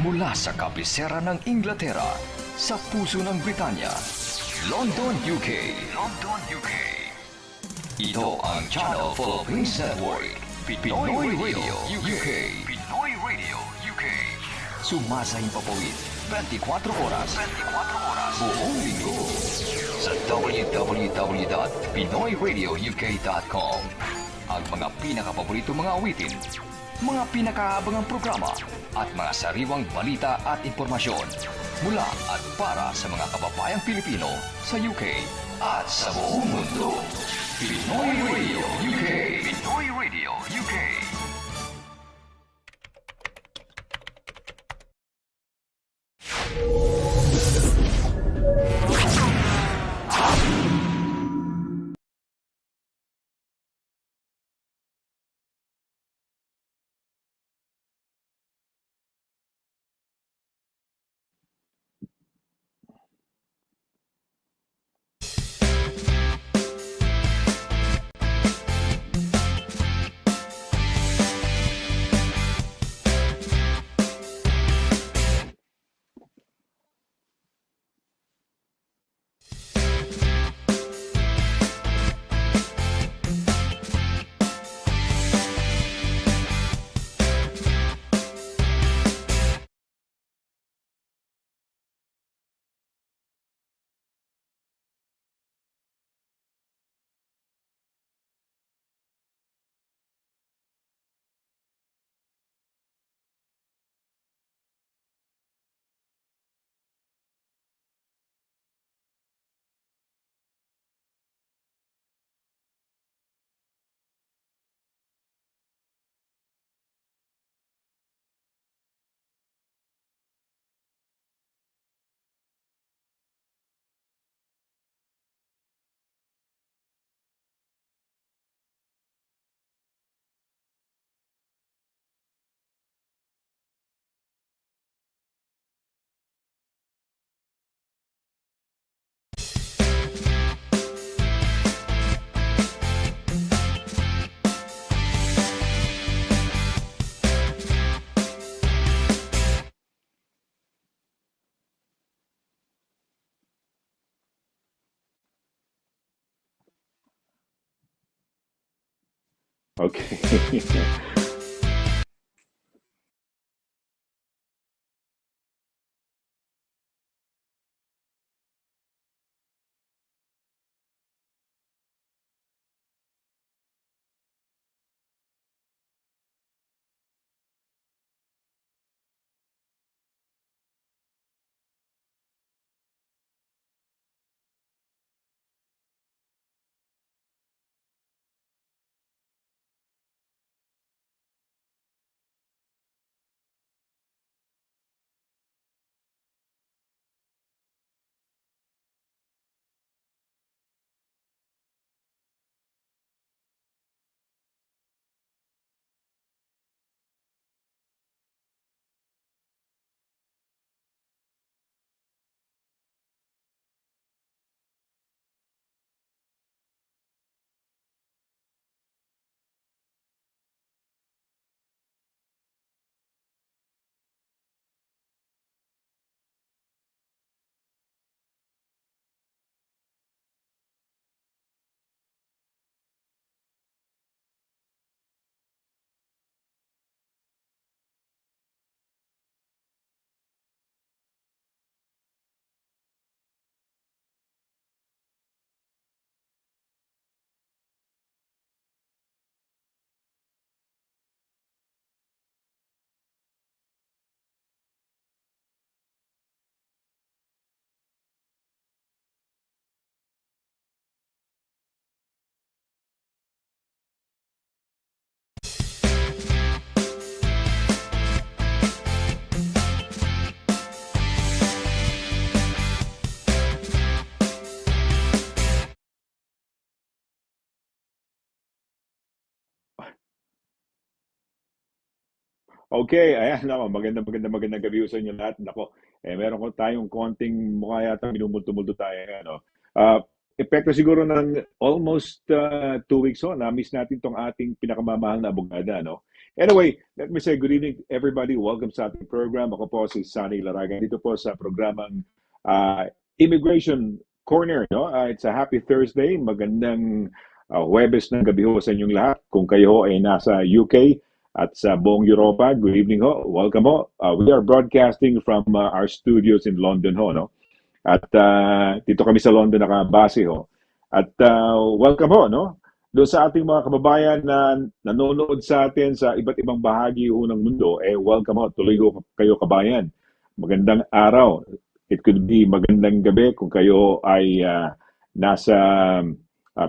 Mula sa kabisera ng Inglaterra, sa puso ng Britanya, London, UK. London, UK. Ito ang Channel Philippines Network, Pinoy Radio UK. Pinoy Radio UK. Sumasahing papawid, 24 oras. 24 oras. Buong linggo. Sa www.pinoyradiouk.com. Ang mga pinakapaborito mga awitin, mga pinakaabangang programa, at mga sariwang balita at impormasyon mula at para sa mga kababayang Pilipino sa UK at sa buong mundo. Pinoy Radio UK. Pinoy Radio UK. Okay. Okay, ayan ako. Magandang gabi sa inyo lahat. Nako, meron ko tayong konting mukha yata minumulto-multo tayo. Ano. Uh, Epekto siguro ng almost 2 weeks on, na-miss natin tong ating pinakamamahal na abogada. No? Anyway, let me say good evening everybody. Welcome sa ating program. Ako po si Sonny LARAGAN dito po sa programang Immigration Corner. No? It's a happy Thursday. Magandang Huwebes ng gabi ho sa inyong lahat. Kung kayo ho ay nasa UK at sa buong Europa, good evening ho. Welcome ho. We are broadcasting from our studios in London ho. No? At dito kami sa London nakabase ho. At welcome ho, no? Doon sa ating mga kababayan na nanonood sa atin sa iba't ibang bahagi ho ng mundo, welcome ho. Tuloy ho kayo kabayan. Magandang araw. It could be magandang gabi kung kayo ay nasa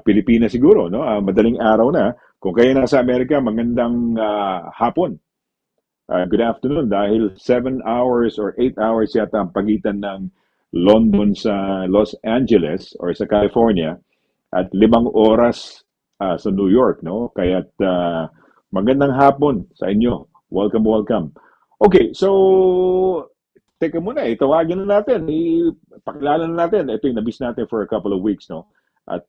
Pilipinas siguro, no? Madaling araw na. Kung kayo nasa Amerika, magandang hapon. Good afternoon dahil 7 hours or 8 hours yata ang pagitan ng London sa Los Angeles or sa California at 5 oras sa New York, no? Kaya magandang hapon sa inyo. Welcome, welcome. Okay, so teka muna, tawagin na natin, ipakilala na natin. Ito yung nabis natin for a couple of weeks, no? At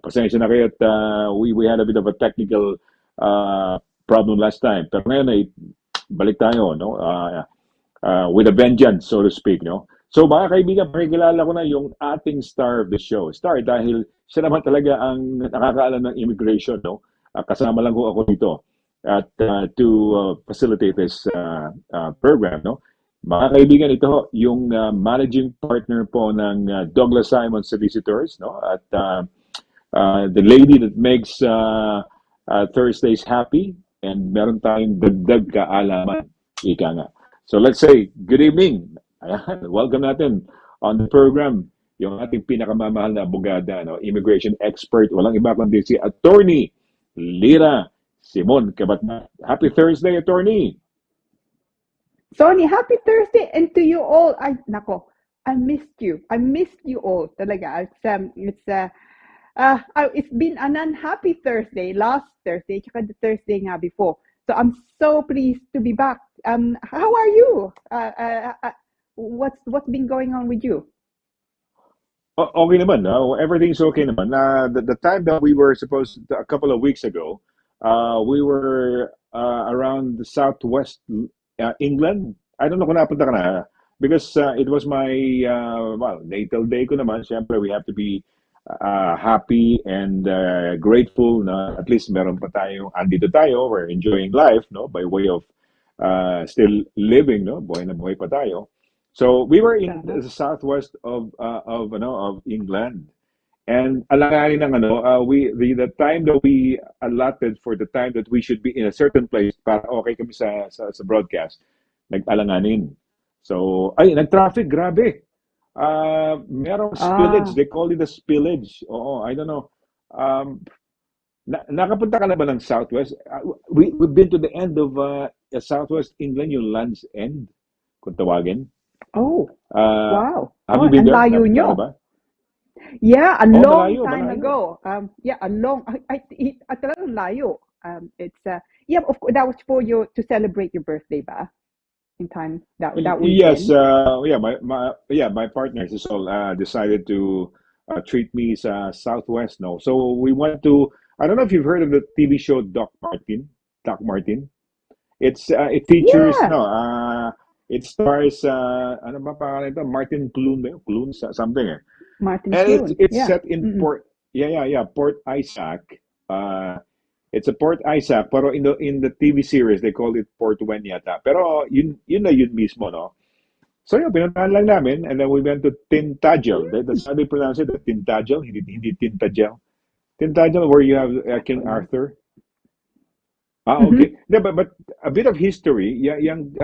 pasensya na kayo at we had a bit of a technical problem last time. Pero ngayon ay balik tayo, no? With a vengeance, so to speak, no? So mga kaibigan, pakikilala ko na yung ating star of the show. Star dahil siya naman talaga ang nakakaalam ng immigration, no? Kasama lang ko ako dito at to facilitate this program, no? Mga kaibigan, ito ho, yung managing partner po ng Douglas Simon Solicitors, no? At the lady that makes Thursdays happy and meron tayong dagdag kaalaman. Ika nga. So let's say, good evening. Ayan, welcome natin on the program yung ating pinakamamahal na abogada, no? Immigration expert, walang iba kundi si Attorney LIRA SIMON-CABATBAT. Happy Thursday, Attorney! Sonny, happy Thursday and to you all. Ay, nako, I missed you. I missed you all. Talaga. It's been an unhappy Thursday, last Thursday, tsaka the Thursday nga before. So I'm so pleased to be back. How are you? What's been going on with you? Okay naman, everything's okay naman. The time that we were supposed to, a couple of weeks ago, we were around the southwest England. I don't know kung napunta ka na because it was my natal day ko naman. Siyempre, we have to be happy and grateful na at least meron pa tayo, andito tayo, we're enjoying life, no, by way of still living, no, buhay na buhay pa tayo. So we were in the southwest of England. And alanganin ng the time that we allotted for the time that we should be in a certain place para okay kami sa broadcast, nag-alanganin. So, ay, nag-traffic, grabe. Merong spillage, they call it a spillage. Oo, I don't know. Nakapunta ka na ba ng Southwest? We've been to the end of Southwest England, yung Land's End, kung tawagin. Oh, wow. Have you been there? Layo nyo. Ba? Yeah, a long malayo, time malayo. ago. Talagang layo. Yeah, of course, that was for you to celebrate your birthday, ba? In time that weekend. Yes, my partners is all decided to treat me sa Southwest, no. So we went to, I don't know if you've heard of the TV show Doc Martin. It features it stars ano ba pangalan ito? Martin Clune something Martin and Clune. it's set in Port Isaac. It's a Port Isaac, pero in the TV series they call it Port Wen yata. Pero yun mismo, no. So yun, pinuntahan lang namin and then we went to Tintagel. That's how they pronounce it, Tintagel, hindi Tintagel. Tintagel where you have King Arthur. Okay. Yeah, but a bit of history, yung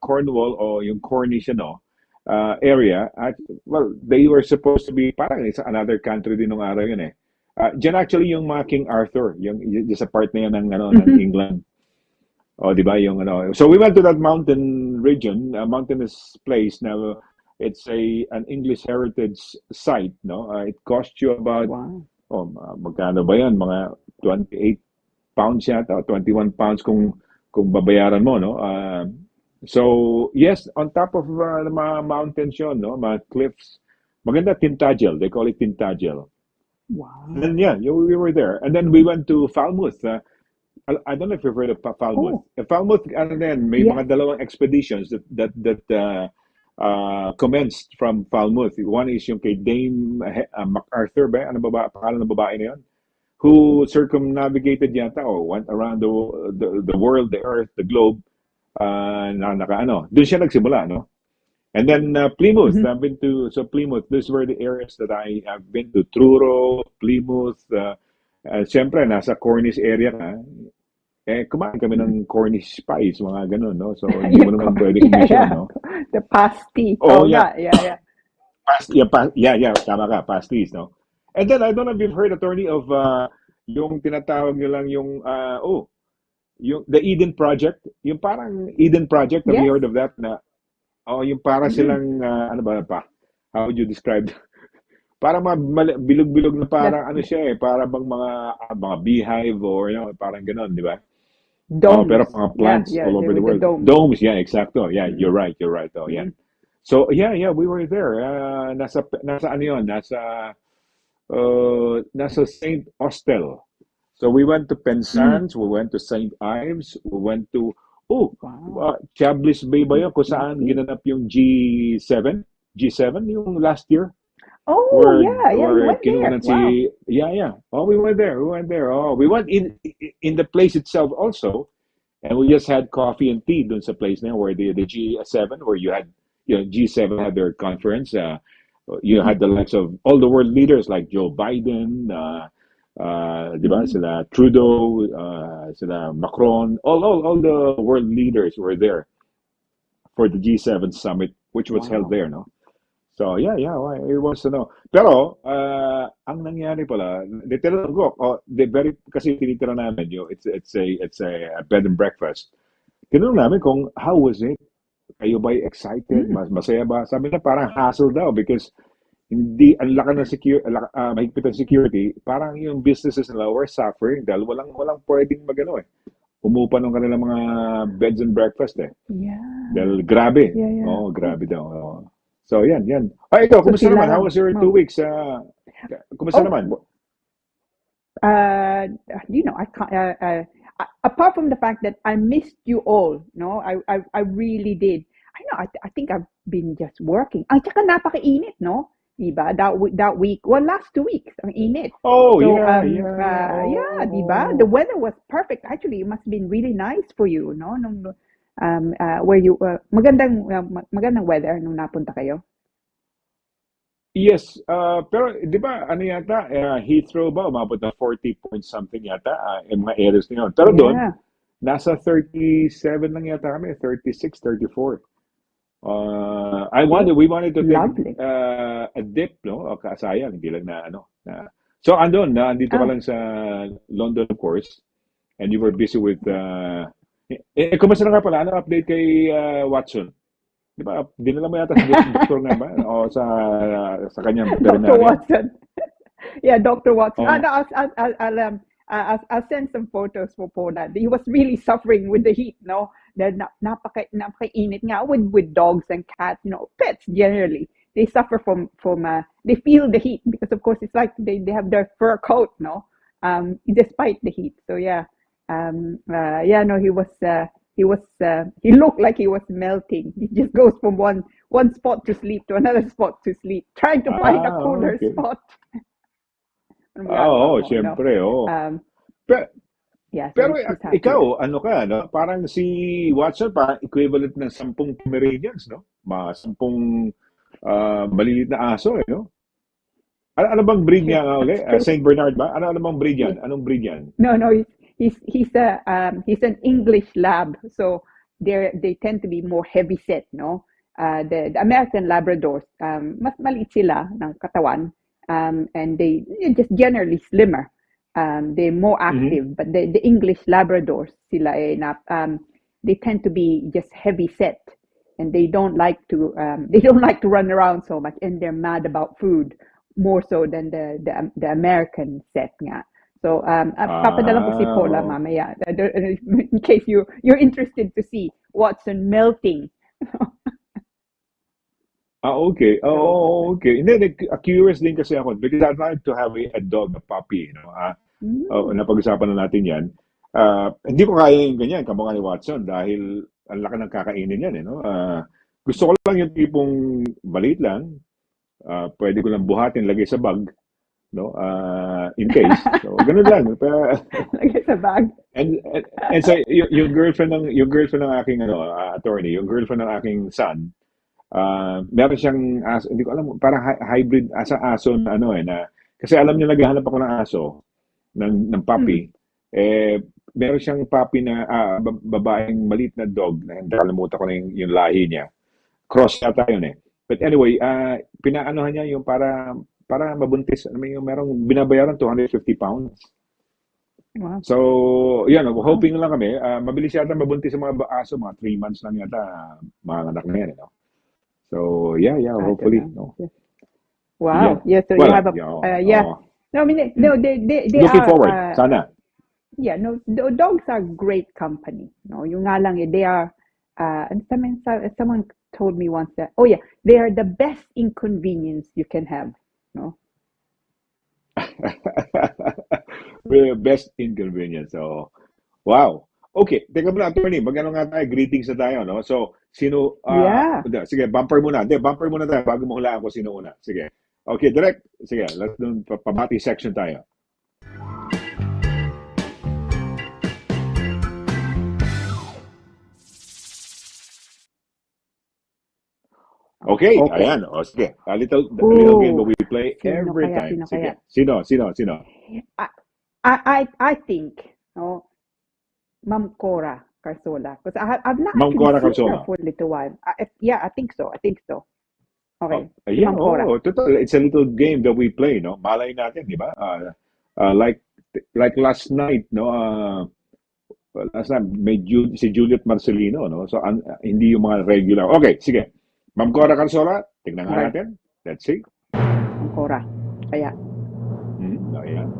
Cornwall o yung Cornish area, well, they were supposed to be parang it's another country din nung araw yun eh. Diyan actually yung mga King Arthur, yung sa part na yan ng England. O, di ba? Yung So we went to that mountain region, a mountainous place now. It's an English heritage site, no? It cost you about magkano ba yan? Mga 28 pounds yata, 21 pounds kung babayaran mo, no? So, yes, on top of the mga mountains yun, no? Mga cliffs. Maganda, Tintagel. They call it Tintagel. Wow. And then, we were there. And then we went to Falmouth. I don't know if you've heard of Falmouth. Oh, Falmouth, ano din, may yes. mga dalawang expeditions that commenced from Falmouth. One is yung kay Dame MacArthur ba? Ano ba pangalan ng babae na yun? Who circumnavigated yata or went around the world, the earth, the globe, doon siya nagsimula, no? And then Plymouth, Mhm. I've been to, so Plymouth, these were the areas that I have been to. Truro, Plymouth, siyempre, nasa Cornish area ka, kumain kami Mhm. ng Cornish spice, mga ganun, no? So, hindi mo naman pwedeng Yeah, umission, yeah. no? The pasty. Oh, Oh, yeah. nga. Yeah, yeah. Tama ka, pasties, no? And then, I don't know if you've heard, attorney, of yung tinatawag nilang yung, yung The Eden Project. Yung parang Eden Project, have you Yes. heard of that? Na, yung para Mhm. silang, ano ba pa? How would you describe? Para bilog-bilog na The parang ano siya para bang mga beehive or parang gano'n, di ba? Oh, pero domes. mga Yeah, plants yeah. all There over the were the world. domes. Domes, yeah, exacto. Yeah, Mhm. you're right. You're right. Oh, yeah. Mhm. So, yeah, we were there. Nasa ano yun? Nasa Saint Austell. So we went to Mm. Penzance, we went to Saint Ives, we went to Wow. Chablis Bay ba yun? Kung saan Lovely. ginanap yung G7 yung last year. Oh, Where yeah, yeah. You went there. kinunan Wow. si yeah. Oh, we went there. Oh, we went in the place itself also, and we just had coffee and tea dun sa place now where the G7 where you had G7 had their conference. You Mhm. had the likes of all the world leaders like Joe Biden, di ba? Mm. Sila Trudeau, sila Macron, all the world leaders were there for the G7 summit, which was held Wow. there, no? So yeah, well, it was Pero ang nangyari pala, they tell ko, they very kasi tinitira namin it's a bed and breakfast. Tinanong namin kung how was it? Kayo ba excited? Mm. Masaya ba? Sabi na parang hassle daw because hindi ang laki ng mahigpit ang security, parang yung businesses nila were suffering dahil walang pwedeng magano umupa ng kanilang mga beds and breakfast Yeah. Dahil grabe. Yeah, yeah. Oo, Oh. grabe daw. Oo. So, yan. Ay, ikaw, So kumusta sila naman? How lang. was your Oh. 2 weeks? Kumusta Oh, naman? uh, I can't, apart from the fact that I missed you all, no, I really did. I know, I think I've been just working. Ang tsaka napakainit, no? Diba? That week, well, last 2 weeks, ang init. Oh, So, yeah. yeah, diba? The Oh. weather was perfect. Actually, it must have been really nice for you, no? Where you, magandang weather nung napunta kayo. Yes, pero di ba ano yata, Heathrow ba, umabot na 40 point something yata, yung mga areas na yun. Pero doon, Yeah, nasa 37 lang yata kami, 36, 34. oh, We wanted to take lovely. a dip, no? O kasayang, hindi lang na ano. So, andito ka Oh, lang sa London, of course, and you were busy with, kumusta na nga pala, ano update kay Watson? Di ba, dinala mo yata sa doktor nga ba? O sa kanyang Dr. veterinarian? Watson. Yeah, Dr. Watson. Oh, No, I'll send some photos for Poland. He was really suffering with the heat, no? Napakainit nga with dogs and cats, pets generally. They suffer from they feel the heat because of course it's like they have their fur coat, no? Despite the heat. So yeah. Yeah, no, he looked like he was melting. He just goes from one spot to sleep to another spot to sleep, trying to find a cooler okay. spot. Ano magagawa Oo, mo? siyempre, oo. Um, Pero, yeah, so pero he's happy there. ikaw, ano ka, no? Parang si Watson, parang equivalent ng 10 Pomeranians, no? Mga 10 maliliit na aso, no? Ano bang breed Yeah, niya nga uli? that's true. Saint Bernard ba? Ano bang breed Yeah. yan? Anong breed yan? No, he's an English lab, so they tend to be more heavy set, no? The American Labradors, mas maliit sila ng katawan, and they're just generally slimmer. They're more Mhm. active, but the English Labradors, they tend to be just heavy set, and they don't like to they don't like to run around so much, and they're mad about food more so than the American set nga. So papadala ko si Paula Oo. mamaya in case you're interested to see Watson melting. Okay. So Okay. Hindi, curious din kasi ako because I'd like to have a dog, a puppy, mm, napag-usapan na natin yan. Hindi ko kaya yung ganyan, kamukha ni Watson, dahil ang laki ng kakainin yan, eh, no? Gusto ko lang yung tipong maliit lang, pwede ko lang buhatin, lagay sa bag, no? In case. So, ganun lang. Lagay sa bag. And so, yung girlfriend ng aking attorney, yung girlfriend ng aking son, meron siyang aso, hindi ko alam, parang hybrid aso na kasi alam niya naghahanap ako ng aso, ng Mm. puppy. Meron siyang puppy na babaeng maliit na dog na nakalimutan ko na yung lahi niya. Cross yata yun eh. But anyway, pinaanohan niya yung para mabuntis. Ano yung merong binabayaran 250 pounds. Wow. So, yan, Wow. hoping lang kami. Mabilis yata mabuntis sa mga aso, mga 3 months lang yata, mga anak na yan. No? So, yeah, hopefully. No? Yes. Wow. Yeah. Yes. So Well, you have a yeah. No, I mean no. They looking are. forward. Sana. Yeah. No. Dogs are great company. No. Yung nga lang, they are. And someone told me once that. Oh yeah, they are the best inconvenience you can have. No. Best inconvenience. So, wow. Okay, teka muna, attorney. Mag-ano nga tayo, greetings na tayo, no? So, sino, Yeah. sige, bumper muna. Hindi, bumper muna tayo bago mo hulaan ko sino una. Sige. Okay, direct. Sige, let's do pabati section tayo. Okay, ayan. O, sige. A little game that we play every time. Sige. Sino? I think. No. Ma'am Cora Carsola. Because I've not Ma'am Cora actually seen her Carsola. for a little while. I think so. Okay. Yeah, Ma'am Cora. total. It's a little game that we play, no? Malay natin, di ba? Like last night, no? Last night, si Juliet Marcelino, no? So, hindi yung mga regular. Okay, sige. Ma'am Cora Carsola, tignan nga natin. Let's see. Ma'am Cora. Kaya. Ayan.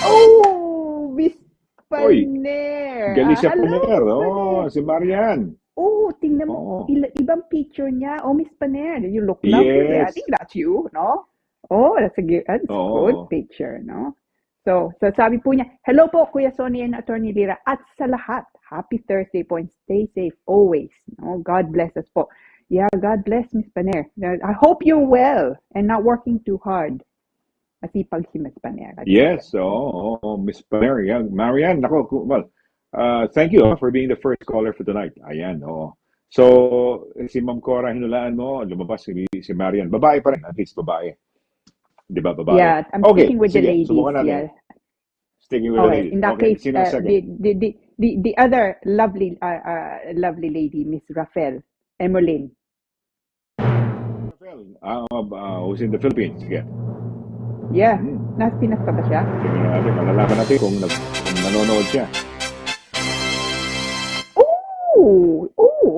Oh, Miss Paner. Galing siya Hello, Paner. Miss Oh, Paner. si Marian. Oh, tingnan mo. Ibang picture niya. Oh, Miss Paner. You look lovely there. I Yes. think that's you, no? Oh, that's a good picture, no? So sabi po niya, hello po, Kuya Sonny and Attorney Lira. At sa lahat, happy Thursday po and stay safe always. No? God bless us po. Yeah, God bless Miss Paner. I hope you're well and not working too hard. Masipag si Miss Paner. Yes, Miss Paner. Yeah. Marian, nako, well, thank you for being the first caller for tonight. Ayan, So, si Ma'am Cora, hinulaan mo, lumabas si Marian. Babae pa rin, at least babae. Di ba, babae? Yeah, I'm sticking with the ladies. Yeah. Sticking with the ladies. In that case, the other lovely lady, Miss Rafael Emolin. Rafael, who's in the Philippines. Sige. Yeah, nasa Pinas pa ba siya? Tingnan natin, malalaman natin kung nanonood siya.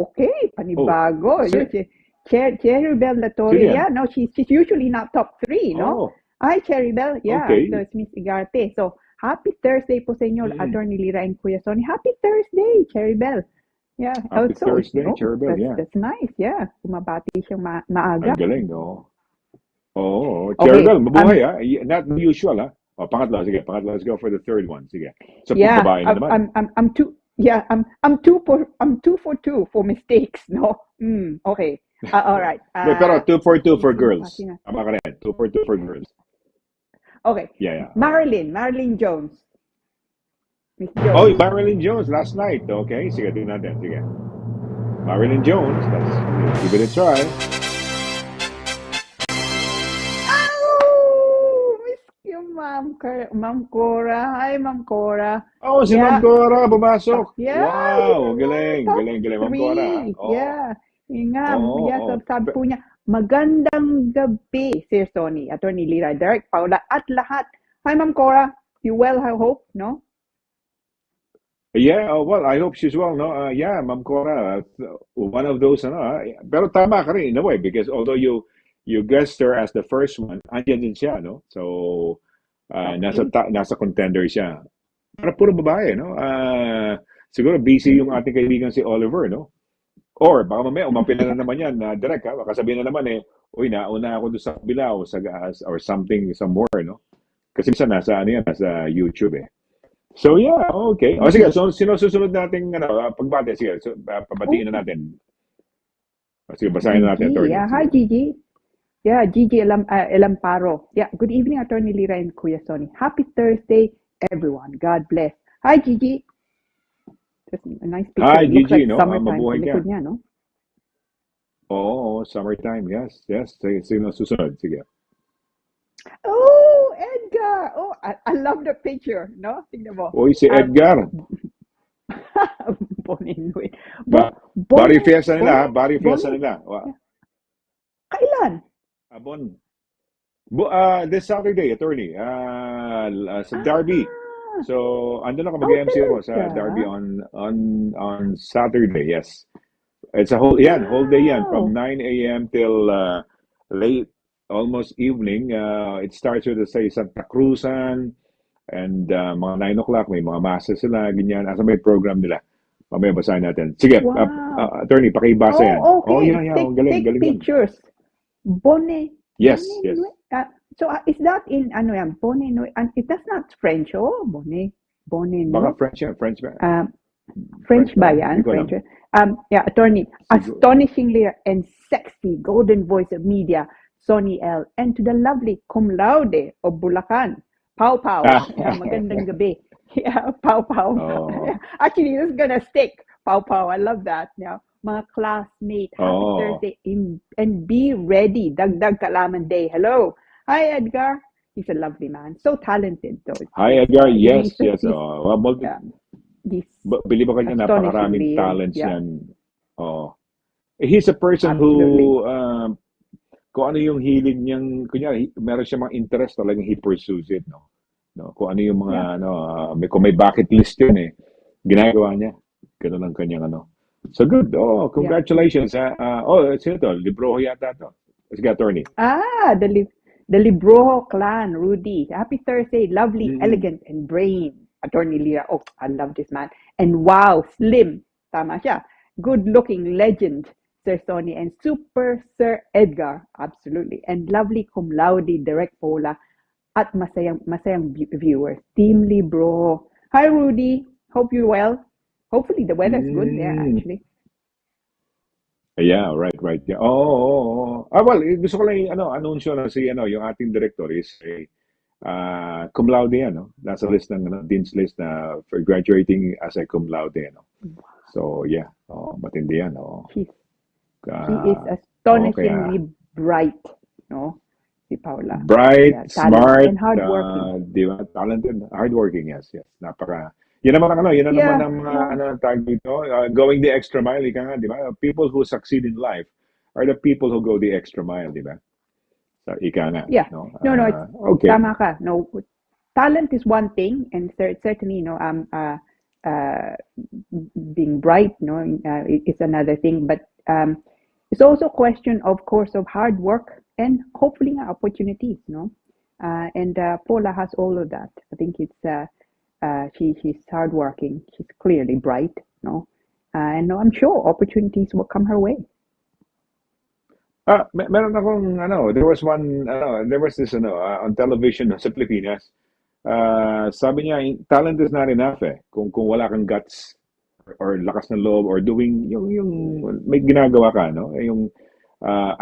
Okay, panibago. Cherry Bell Latoria. Yeah, no, she's usually not top 3, no? Hi, Cherry Bell. Yeah, okay. So it's Miss Igarte. So, happy Thursday po sa inyo, Attorney Lira and Kuya Sonny. Happy Thursday, Cherry Bell. Yeah, happy Thursday, Cherry Bell. That's nice, yeah. Kumabati siyang maaga. Ang galing, Cherry Bell, mabuhay, not the usual, pangatlo, sige, pangatlo. Let's go for the third one, sige. So, babae na naman. I'm 2 for 2 for mistakes, no? Okay. All right. Pero 2 for 2 for girls. Tama ka rin. 2 for 2 for girls. Okay. Yeah. Marilyn Jones. Miss Jones. Oh, Marilyn Jones last night. Okay, sige, tingnan natin. Sige. Marilyn Jones. Let's give it a try. Ma'am Cora. Hi, Ma'am Cora. Oh, si Ma'am Cora, pumasok. Yeah. Wow, galing, Ma'am Cora. Yeah. So sabi po niya, magandang gabi, Sir Sonny, Attorney Lira, Derek, Paula, at lahat. Hi, Ma'am Cora. You well, I hope, no? Yeah, well, I hope she's well, no? Yeah, Ma'am Cora, one of those, pero tama ka rin in a way, because although you guessed her as the first one, andyan din siya, no? So, nasa contender siya. Pero puro babae, no? Siguro busy yung ating kaibigan si Oliver, no? Or baka mamaya umapila na naman yan, direct, baka sabihin na naman uy, nauna ako doon sa kabila or something somewhere, no? Kasi minsan nasa, ano yan, nasa YouTube eh. So yeah, okay. O sige, Gigi. so sino susunod nating pagbate? Sige, so, Oh, pabatiin na natin. O, sige, basahin na natin, Gigi. attorney. Yeah, hi, Sige. Gigi. Yeah, Gigi Elamparo. Yeah, good evening, Attorney Lira and Kuya Sonny. Happy Thursday, everyone. God bless. Hi, Gigi. That's a nice picture. Hi, It looks Gigi, like no? summertime sa Mabuhay ka. likod niya, no? Oo, summertime. Yes, yes. Sige, sino susunod? Sige. Oh, Edgar. Oh, I love the picture, no? Tingnan mo. Uy, si Edgar. Bonin. Ba Bari Bonin. fiesta nila, ha? Bonin. Bari fiesta Bonin. nila. Kailan? Abon. This Saturday, attorney, sa Derby. Ah, So, ando na ka oh, mag-MC ako sa Derby talaga? on Saturday. Yes. It's a whole day yan from Wow. 9 a.m. till late almost evening. It starts with say Santa Cruzan and mga 9 o'clock may mga masses sila ganyan. Asa may program nila. Mamaya basahin natin. Sige, Wow. attorney, pakibasa yan. Oh, Oh, yeah, okay. yeah. Ang galing, Take galing yan. pictures. Bone. Yes, Bone. yes. So, is that in, ano yan? Bone. And that's not French, oh? Bone. Bone. Baka French yan, French ba? Um, French French ba ba? Hindi yan? ko alam. French. Yeah, attorney. Siguro. Astonishingly and sexy golden voice of media, Sonny L. And to the lovely cum laude of Bulacan, Pau Pau. Yeah, magandang gabi. Yeah, Pau Pau. Oh. Actually, this is gonna stick. Pau Pau. I love that. Yeah. Mga classmate, happy Oh. Thursday and be ready. Dagdag Kalaman Day. Hello. Hi, Edgar. He's a lovely man. So talented, though. Hi, Edgar. Yes, yes. He's, Oh, well, yeah, he's believe ako niya, napakaraming astonishingly, talents yeah, yan. Oh. He's a person absolutely. who, kung ano yung hilig niyang, kunyari, meron siya mga interest talagang he pursues it, no? No, kung ano yung mga, Yeah. kung may bucket list yun eh, ginagawa niya. Ganun ang kanyang ano. So good. Oh, Yeah. congratulations. Sino to? Libroho yata to. Sige, attorney. The Libroho clan, Rudy. Happy Thursday, lovely, Mm-mm. elegant, and brain. Attorney Lira. Oh, I love this man. And wow, slim. Tama siya. Good-looking legend, Sir Sonny. And super Sir Edgar. Absolutely. And lovely cum laude, direct Paula. At masayang viewers. Team Libro. Hi, Rudy. Hope you're well. Hopefully the weather's good there, actually. Yeah, right. Yeah. Oh. Well, gusto ko lang anunsyo na yung ating director is cum laude yan, no? Nasa list ng dean's list na for graduating as a cum laude, no? So, yeah. Matindi yan, no? She is astonishingly bright, no? Si Paula. Bright, Yeah, smart, and hardworking. di ba? Talented, hardworking, yes. Napaka Yan naman ang Yeah, ang mga tag dito, going the extra mile, ika nga, di ba? People who succeed in life are the people who go the extra mile, di ba? So, ika nga, yeah. no? No, Okay. tama ka. No, talent is one thing, and certainly, being bright, is another thing. But it's also a question, of course, of hard work and hopefully opportunities, no? And Paula has all of that. I think it's she's hardworking. She's clearly bright, no? And I'm sure opportunities will come her way. Meron akong there was this on television sa Pilipinas. Sabi niya, talent is not enough eh. Kung wala kang guts or lakas ng loob or doing yung may ginagawa ka, no? Yung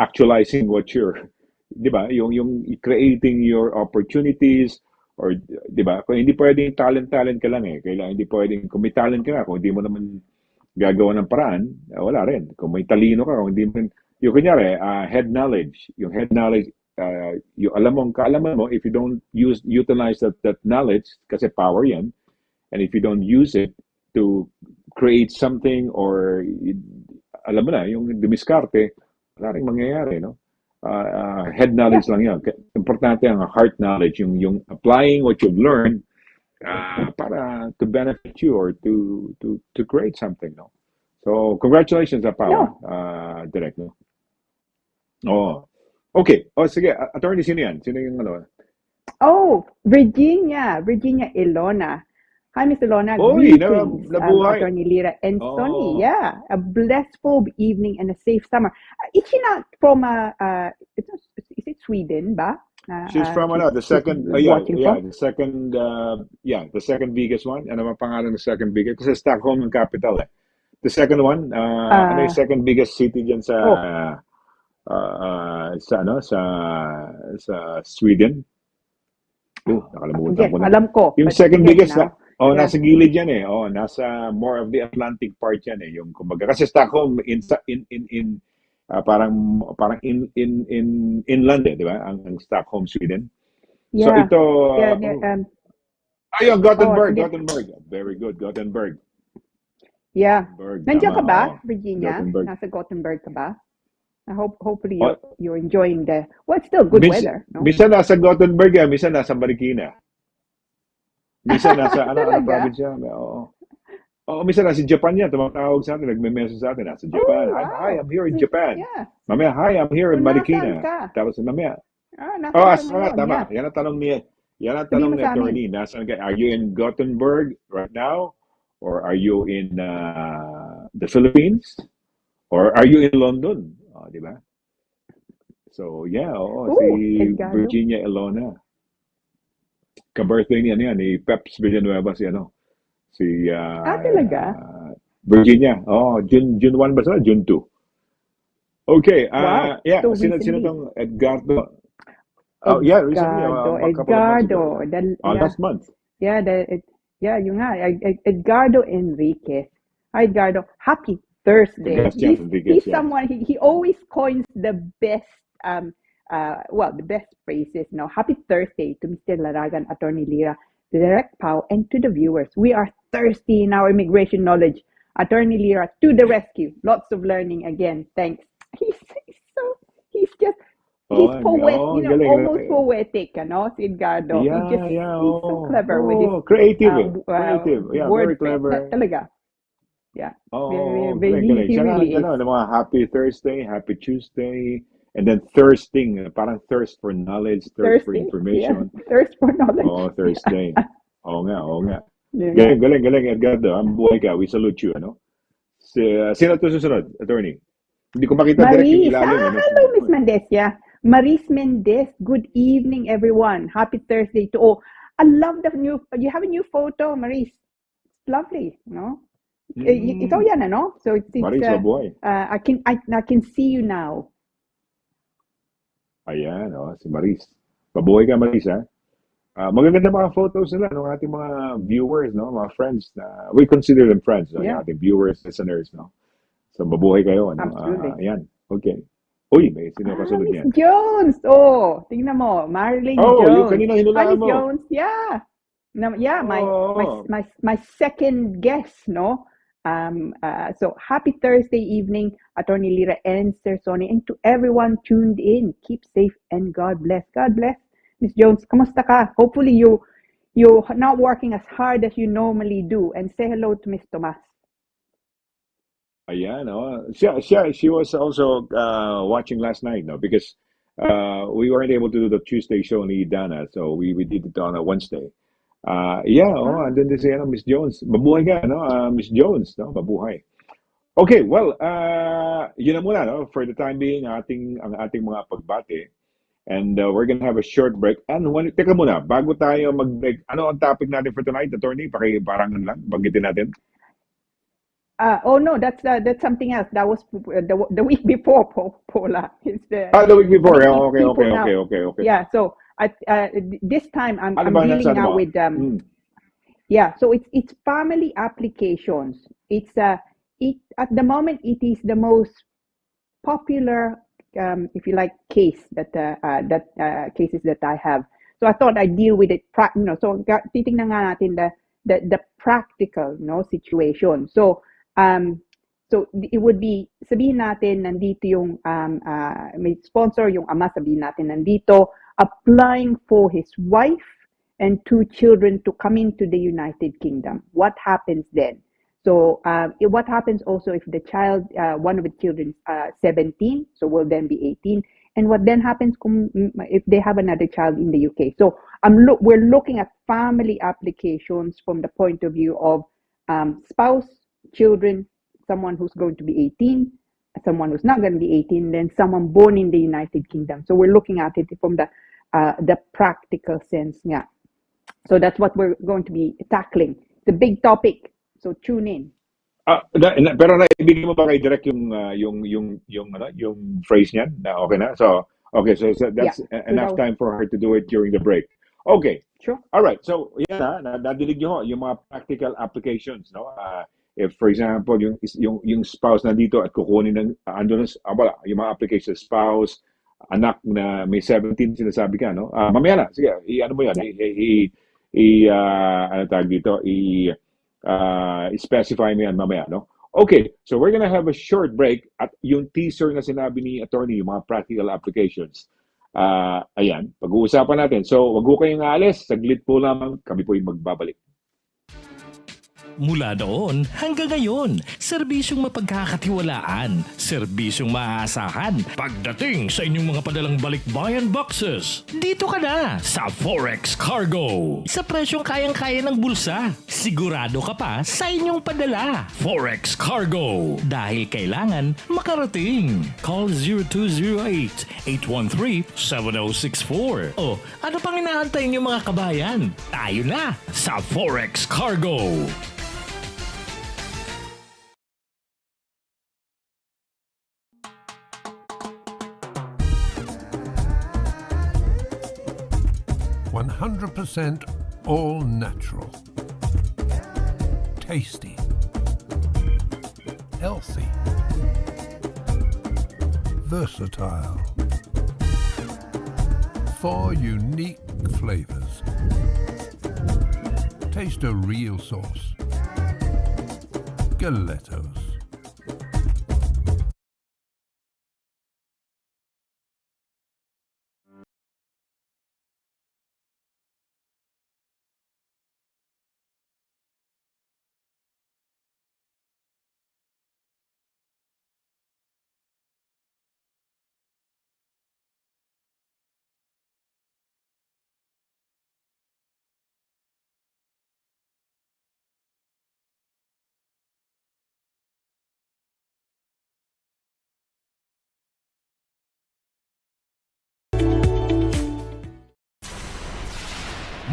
actualizing what you're, 'di ba? Yung creating your opportunities or 'di ba? Kung hindi pwedeng talent ka lang eh. Kailangan hindi pwedeng kung may talent ka nga, kung hindi mo naman gagawa ng paraan, wala rin. Kung may talino ka, kung hindi mo yung kunyari, head knowledge, yung kaalaman mo, if you don't utilize that knowledge, kasi power yan, and if you don't use it to create something or, alam mo na, yung dumiskarte, wala rin mangyayari, no? Head knowledge lang yan. Importante ang heart knowledge, yung applying what you've learned para to benefit you or to create something, no? So, congratulations, Paula, Direct, no? Oh. Okay. Sige. Attorney, sino yan? Sino yung ano? Oh, Virginia Ilona. Hi, Miss Lona. Uy, Greetings, nabuhay. Attorney Lira and Sonny. Oh, Yeah, a blissful evening and a safe summer. Is she not from is it Sweden, ba? she's from the She's second, watching from. the second biggest one. Ano bang pangalan ng second biggest? Kasi Stockholm ang capital eh. The second one, ano yung Uh, second biggest city dyan oh, sa Sweden? I Nakalimutan forget. ko na. Alam ko, Yung but second forget biggest, now. Yeah. nasa gilid yan eh. Oh, nasa more of the Atlantic part yan eh. Yung kumbaga kasi Stockholm parang inland eh, di ba? Ang Stockholm, Sweden. So Yeah. ito, Yeah. ayun, I Gothenburg, forget. Gothenburg. Very good, Gothenburg. Yeah. Gothenburg, Nandiyan tama, ka ba, oh. Virginia? Gothenburg. Nasa Gothenburg ka ba? Hopefully Oh, you're enjoying the. Well, it's still good weather, no? minsan nasa Gothenburg, minsan nasa Marikina. Minsan nasa, ano Talaga? province yan? Oo. Oo, minsan nasa Japan yan. Tumatawag sa atin, nagme-message sa atin. Nasa Oh, Japan. Hi, wow. I'm here in Japan. Yeah. Mamaya, hi, I'm here So, in nasaan Marikina. ka? Tapos mamaya, Nasaan ka nga, ngayon? tama. Yeah. Yan ang Sabihin tanong mo ni sa amin. attorney. Nasaan ka? Are you in Gothenburg right now? Or are you in the Philippines? Or are you in London? Oh, di ba? So, yeah, oo, si Oh, Edgardo. Virginia Elona. Ka-birthday niya ni Peps Villanueva si Talaga? Virginia. Oh, June 1 ba sila? June 2. Okay, Wow. yeah, So sino recently. tong Edgardo? Oh, yeah, recently, a couple of months ago, Edgardo. yeah. Yeah. Last month. Yeah, yung nga, Edgardo Enriquez. Hi, Edgardo. Happy Thursday. Congrats yan, Enriquez, He's yeah. someone, he always coins the best, the best phrases, no? Happy Thursday to Mr. Laragan, Attorney Lira, the Direct Pow, and to the viewers. We are thirsty in our immigration knowledge. Attorney Lira, to the rescue. Lots of learning again. Thanks. He's just, he's almost galing. poetic, si Edgardo. Yeah, He's so clever with his creative. Creative. Yeah, very wordplay. clever. Talaga. Yeah. Galing. He Siya nga, really is. mga happy Thursday, happy Tuesday, and then thirsting, parang thirst for knowledge, thirst for Thirsty. Yeah. information. Thirst for knowledge. Oh, Thursday. Oo nga. Yun nga. Galing, Edgardo. Ang buhay ka. We salute you, ano? Sino to susunod, attorney? Hindi ko makita direct yung Maris. ilalim. Hello, Miss Mendez. Yeah. Maris Mendez. Good evening, everyone. Happy Thursday to all. I love you have a new photo, Maris. It's lovely, no? Ikaw yan, ano? So it's Maris, mabuhay. I can see you now. Ayan, si Maris. Mabuhay ka, Maris, ha? Magaganda mga photos nila ng ating mga viewers, no? Mga friends na we consider them friends, no? Yeah. Yung ating viewers, listeners, no? So mabuhay kayo, ano? Absolutely. Ayan. Okay. Uy, may sino kasunod Miss niyan? Jones. Oh, tingnan mo, Marilyn Oh, yung Jones. kanina Hi, hinulaan Miss mo. Jones. Yeah. Yeah, Oh. my second guest, no? So happy Thursday evening, Attorney Lira and Sir Sonny, and to everyone tuned in. Keep safe and God bless. God bless. Miss Jones, kamusta ka? Hopefully you're not working as hard as you normally do. And say hello to Miss Tomas. Ayan, she was also watching last night, no? Because we weren't able to do the Tuesday show ni Dana, so we did it on a Wednesday. Andun din si Miss Jones. Mabuhay ka, no? Miss Jones, no? Mabuhay. Okay, well, yun na muna, no? For the time being, ang ating mga pagbate. And we're gonna have a short break. And teka muna, bago tayo mag-break, ano ang topic natin for tonight, attorney? Pakibarangan lang, banggitin natin. Oh no, that's something else. That was the week before, Paula. It's the week before. I mean, Okay. Yeah. So this time I'm dealing now with Yeah. So it's family applications. It's it at the moment it is the most popular, if you like, case that cases that I have. So I thought I'd deal with it. So titingnan nga natin the practical, situation. So it would be, sabihin natin nandito yung may sponsor, yung ama, sabihin natin nandito applying for his wife and 2 children to come into the United Kingdom. What happens then? So what happens also if the child, one of the children, 17, so will then be 18, and what then happens if they have another child in the UK? So we're looking at family applications from the point of view of spouse, children, someone who's going to be 18, someone who's not going to be 18, then someone born in the United Kingdom. So we're looking at it from the practical sense. Yeah. So that's what we're going to be tackling. It's a big topic. So tune in. Pero naibigay mo ba kay Direk yung phrase niyan na okay na? So that's enough time for her to do it during the break. Okay. Sure. All right. So yan nadinig niyo yung mga practical applications, no? If for example yung spouse nandito at kukunin ng yung mga applications, spouse, anak na may 17 sinasabi ka, no? Mamaya na. Sige, ano mo yan? Ano tawag dito? Specify mo yan mamaya, no? Okay, so we're gonna have a short break at yung teaser na sinabi ni attorney, yung mga practical applications. Ayan, pag-uusapan natin. So, wag ko kayong aalis. Saglit po lamang, kami po yung magbabalik. Mula doon hanggang ngayon, serbisyong mapagkakatiwalaan, serbisyong maaasahan pagdating sa inyong mga padalang balikbayan boxes. Dito ka na sa Forex Cargo. Sa presyong kayang-kaya ng bulsa, sigurado ka pa sa inyong padala. Forex Cargo. Dahil kailangan makarating. Call 0208-813-7064. O ano pang inaantay niyo mga kabayan? Tayo na sa Forex Cargo. %100% all natural, tasty, healthy, versatile, 4 unique flavors. Taste a real sauce. Galettos.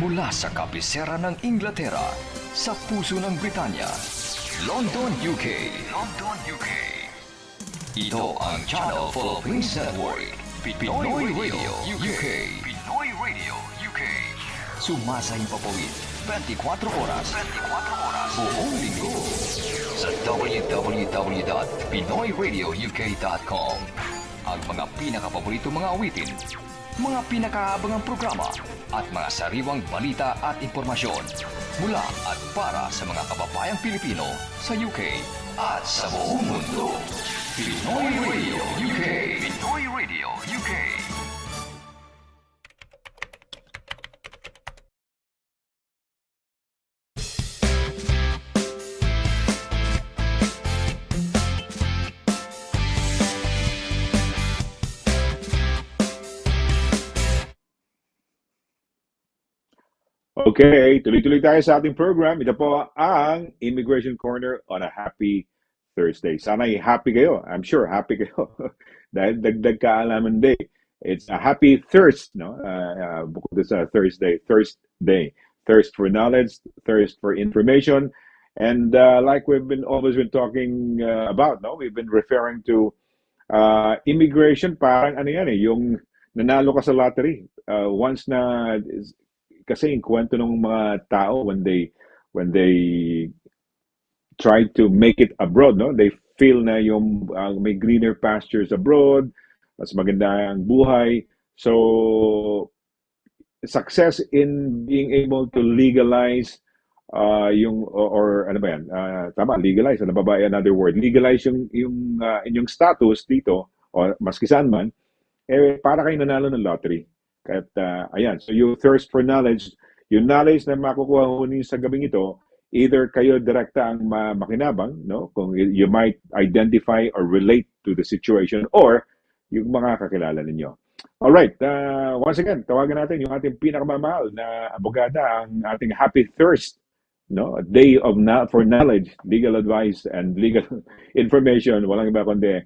Mula sa kabisera ng Inglaterra, sa puso ng Britanya, London, UK. London, UK. Ito ang Channel Philippines Network, Pinoy Radio UK. Pinoy Radio UK. Sumasayang papawid, 24 oras. 24 oras. Buong linggo. Sa www.pinoyradiouk.com. Ang mga pinakapaborito mga awitin, mga pinakaabangang programa at mga sariwang balita at impormasyon mula at para sa mga kababayang Pilipino sa UK at sa buong mundo. Pinoy Radio UK. Pinoy Radio UK. Okay, tuloy-tuloy tayo sa ating program. Ito po ang Immigration Corner on a Happy Thursday. Sana'y happy kayo. I'm sure happy kayo. Dahil dagdag kaalaman day. It's a happy thirst, no? Bukod sa Thursday. Thirst for knowledge, thirst for information. And like we've always been talking about, no? We've been referring to immigration, parang ano yan yung nanalo ka sa lottery. Once na kasi yung kwento ng mga tao when they try to make it abroad, no, they feel na yung may greener pastures abroad, mas maganda ang buhay. So success in being able to legalize yung or ano ba yan, tama, legalize, ano ba another word, legalize yung inyong status dito o maski saan man, para kayo nanalo ng lottery. At ayan, so you thirst for knowledge, yung knowledge na makukuha mo sa gabing ito, either kayo direkta ang makinabang, no? Kung you might identify or relate to the situation, or yung mga kakilala ninyo. Alright, once again, tawagan natin yung ating pinakamamahal na abogada, ang ating Happy Thirst, no? A day of for knowledge, legal advice, and legal information. Walang iba kundi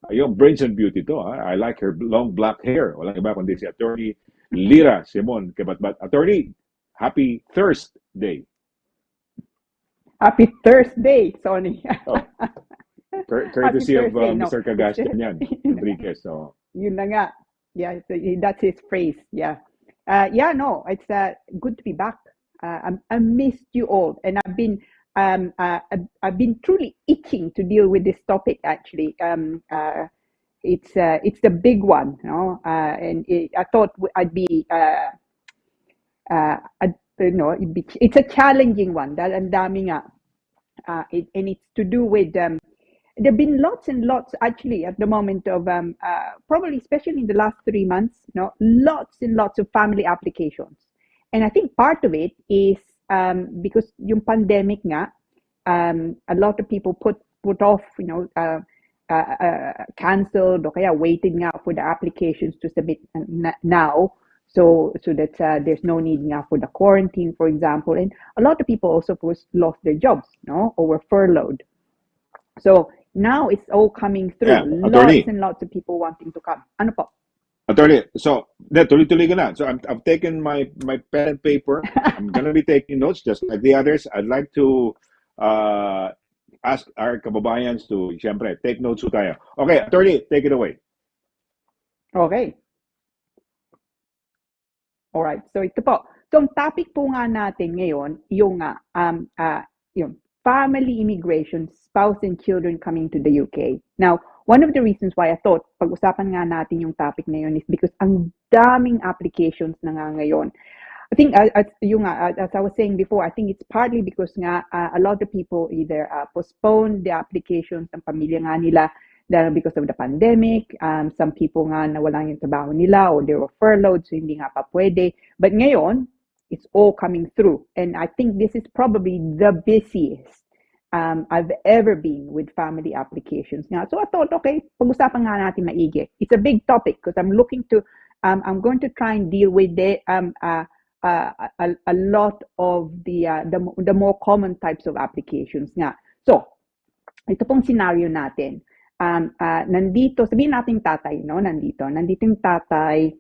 yung brains and beauty to. I like her long black hair. Walang iba kundi si Attorney LIRA SIMON-CABATBAT. Attorney, Happy Thirst Day. Happy Thursday, Sonny. Oh, courtesy of Thursday, no. Mr. Kagashyan yan, Enriquez. So, Yun na nga. Yeah, that's his phrase. Yeah. No, it's good to be back. I missed you all, and I've been truly itching to deal with this topic. Actually, it's the big one, and I thought I'd be it's a challenging one. Dahil ang dami nga, and it's to do with there've been lots and lots actually at the moment of probably especially in the last 3 months, lots and lots of family applications, and I think part of it is because yung pandemic nga, a lot of people put off, canceled o kaya waited nga for the applications to submit now. So that there's no need now for the quarantine, for example. And a lot of people also lost their jobs, or were furloughed. So now it's all coming through. Yeah, Attorney. Lots and lots of people wanting to come. Ano po? Attorney, so tuloy-tuloy ka na. So I've taken my pen and paper. I'm gonna be taking notes just like the others. I'd like to ask our kababayans to, siyempre, take notes po tayo. Okay, Attorney, take it away. Okay. Alright, so ito po. So ang topic po nga natin ngayon, yung family immigration, spouse and children coming to the UK. Now, one of the reasons why I thought pag-usapan nga natin yung topic na yun is because ang daming applications na nga ngayon. I think, as I was saying before, I think it's partly because nga a lot of people either postponed the applications ng pamilya nga nila because of the pandemic. Some people nga nawalan yung trabaho nila or they were furloughed, so hindi nga pa pwede. But ngayon, it's all coming through. And I think this is probably the busiest I've ever been with family applications nga. So I thought, okay, pag-usapan nga natin maigi. It's a big topic because I'm I'm going to try and deal with it, a lot of the more common types of applications nga. So, ito pong scenario natin. Nandito, sabihin natin tatay, nandito yung tatay,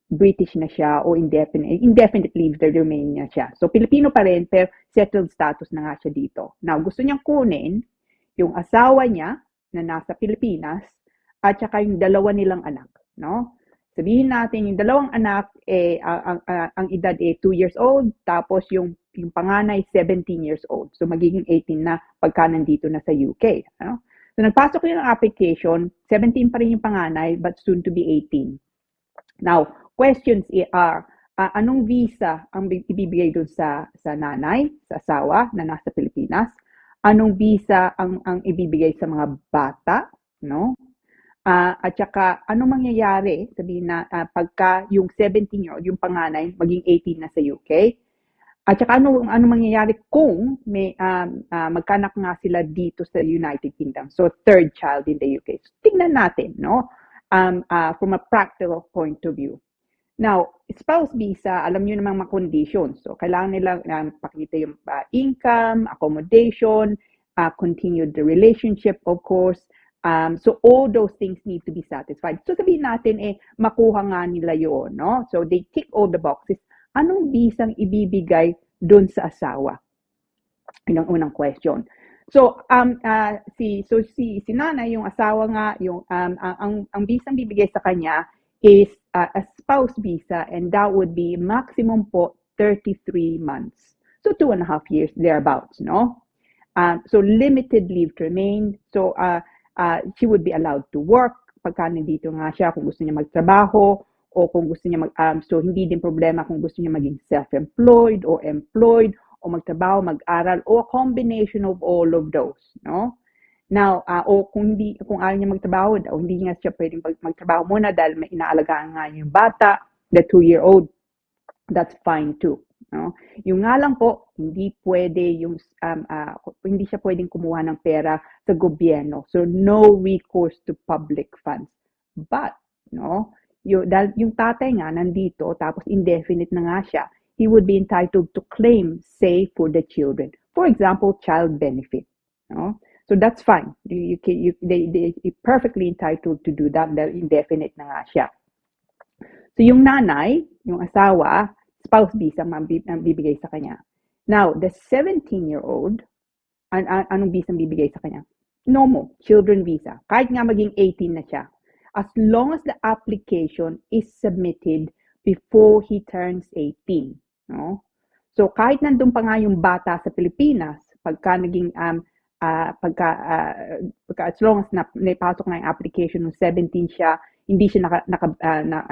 British na siya o indefinite leave to remain na siya. So, Pilipino pa rin, pero settled status na nga siya dito. Now, gusto niyang kunin yung asawa niya na nasa Pilipinas at saka yung dalawa nilang anak, Sabihin natin, yung dalawang anak, ang edad 2 years old, tapos yung panganay 17 years old. So, magiging 18 na pagka nandito na sa UK, So, nagpasok yung application, 17 pa rin yung panganay, but soon to be 18. Now, questions are, anong visa ang ibibigay dun sa nanay, sa asawa na nasa Pilipinas? Anong visa ang ibibigay sa mga bata, at saka, anong mangyayari, sabihin na, pagka yung 17-year-old, yung panganay, maging 18 na sa UK? At saka ano mangyayari kung may magkanak nga sila dito sa United Kingdom. So third child in the UK. So, tingnan natin, from a practical point of view. Now, spouse visa, alam niyo namang mga conditions. So kailangan nila pakita yung income, accommodation, continued the relationship, of course. So all those things need to be satisfied. So sabihin natin, makuha nga nila yun, So they tick all the boxes. Anong bisang ibibigay doon sa asawa? Yun ang unang question. So, si nanay, yung asawa nga, ang bisang bibigay sa kanya is a spouse visa, and that would be maximum po 33 months. So, 2.5 years, thereabouts, So, limited leave to remain. So, she would be allowed to work pagka nandito nga siya, kung gusto niya magtrabaho, o kung gusto niya so hindi din problema kung gusto niya maging self-employed o employed o magtrabaho, mag-aral o a combination of all of those, Now, o kung ayaw niya magtrabaho, o hindi nga siya pwedeng magtrabaho muna dahil may inaalagaan nga yung bata, the 2-year-old, that's fine too, No? Yung nga lang po, hindi siya pwedeng kumuha ng pera sa gobyerno. So no recourse to public funds. But, no, dahil yung tatay nga nandito, tapos indefinite na nga siya, he would be entitled to claim, say, for the children. For example, child benefit. No? So that's fine. They perfectly entitled to do that dahil indefinite na nga siya. So yung nanay, yung asawa, spouse visa ang bibigay sa kanya. Now, the 17-year-old, anong visa ang bibigay sa kanya? No, children visa. Kahit nga maging 18 na siya. As long as the application is submitted before he turns 18. No? So kahit nandun pa nga yung bata sa Pilipinas, pagka as long as naipasok na yung application ng 17 siya, hindi siya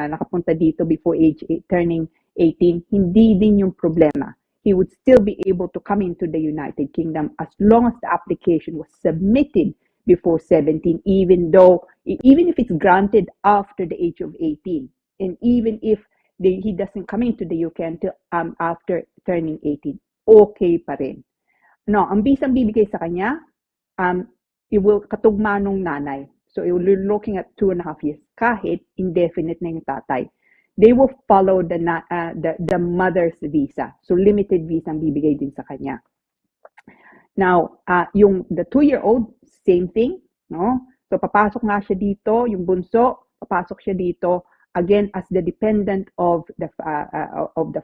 nakapunta dito before turning 18, hindi din yung problema. He would still be able to come into the United Kingdom as long as the application was submitted before 17, even if it's granted after the age of 18, and even if he doesn't come into the UK until after turning 18, okay pa rin. No, ang bisang bibigay sa kanya, it will katugma nung nanay. So you're looking at 2.5 years, kahit indefinite na yung tatay. They will follow the mother's visa. So limited visa ang bibigay din sa kanya. Now, the 2-year-old, same thing, no? So papasok nga siya dito, yung bunso, papasok siya dito, again as the dependent of the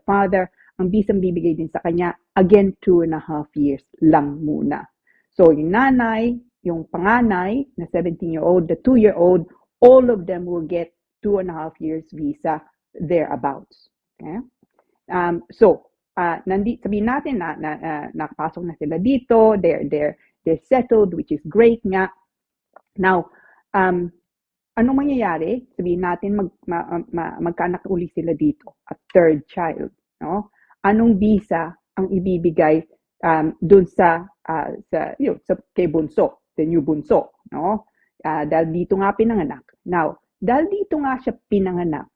father. Ang visa ang bibigay din sa kanya, again 2.5 years lang muna. So yung nanay, yung panganay na 17-year-old, the 2-year-old, all of them will get 2.5 years visa thereabouts. Okay? Sabihin natin na nakapasok na sila dito, they're settled, which is great nga. Now, anong mangyayari? Sabihin natin magkaanak uli sila dito, a third child, no? Anong visa ang ibibigay dun sa kay bunso, the new bunso, no? Dahil dito nga pinanganak. Now, dahil dito nga siya pinanganak,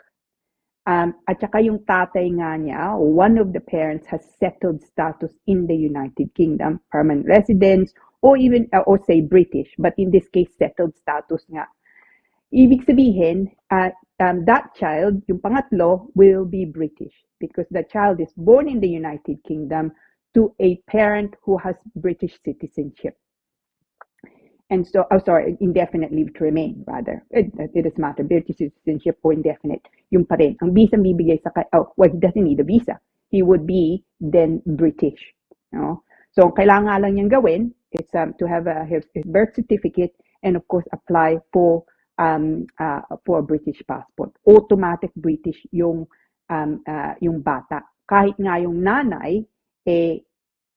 at saka yung tatay nga niya, one of the parents has settled status in the United Kingdom, permanent residence, or even, or say British, but in this case, settled status nga. Ibig sabihin, that child, yung pangatlo, will be British because the child is born in the United Kingdom to a parent who has British citizenship. And so, indefinite leave to remain, rather. It doesn't matter, British citizenship or indefinite. Yung pa rin. Ang visa bibigay sa he doesn't need a visa. He would be then British. No? So, ang kailangan lang niyang gawin is to have his birth certificate and of course apply for a British passport. Automatic British yung bata. Kahit nga yung nanay,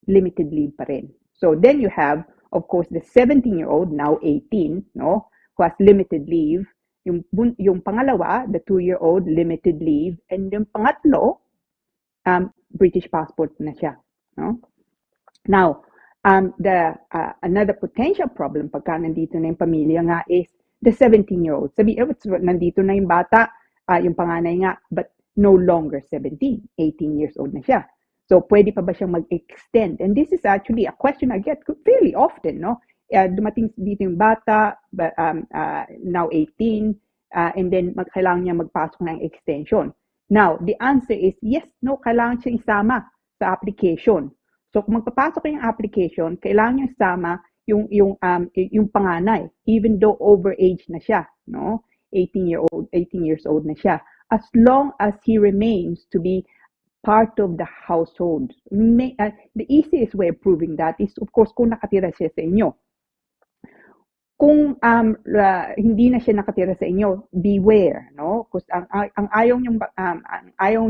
limited leave pa rin. So, then you have of course, the 17-year-old, now 18, no, who has limited leave. Yung pangalawa, the 2-year-old, limited leave. And yung pangatlo, British passport na siya. No? Now, another potential problem pagka nandito na yung pamilya nga is the 17-year-old. Nandito na yung bata, yung panganay nga, but no longer 17, 18 years old na siya. So, pwede pa ba siyang mag-extend? And this is actually a question I get fairly often, no? Dumating dito yung bata, now 18, and then kailangan niya magpasok ng extension. Now, the answer is yes, no, kailangan siya isama sa application. So, kung magpapasok yung application, kailangan niya isama yung panganay, even though overage na siya, no? 18 years old na siya. As long as he remains to be part of the household. The easiest way of proving that is, of course, kung nakatira siya sa inyo. Kung hindi na siya nakatira sa inyo, beware, no? Because ang ayaw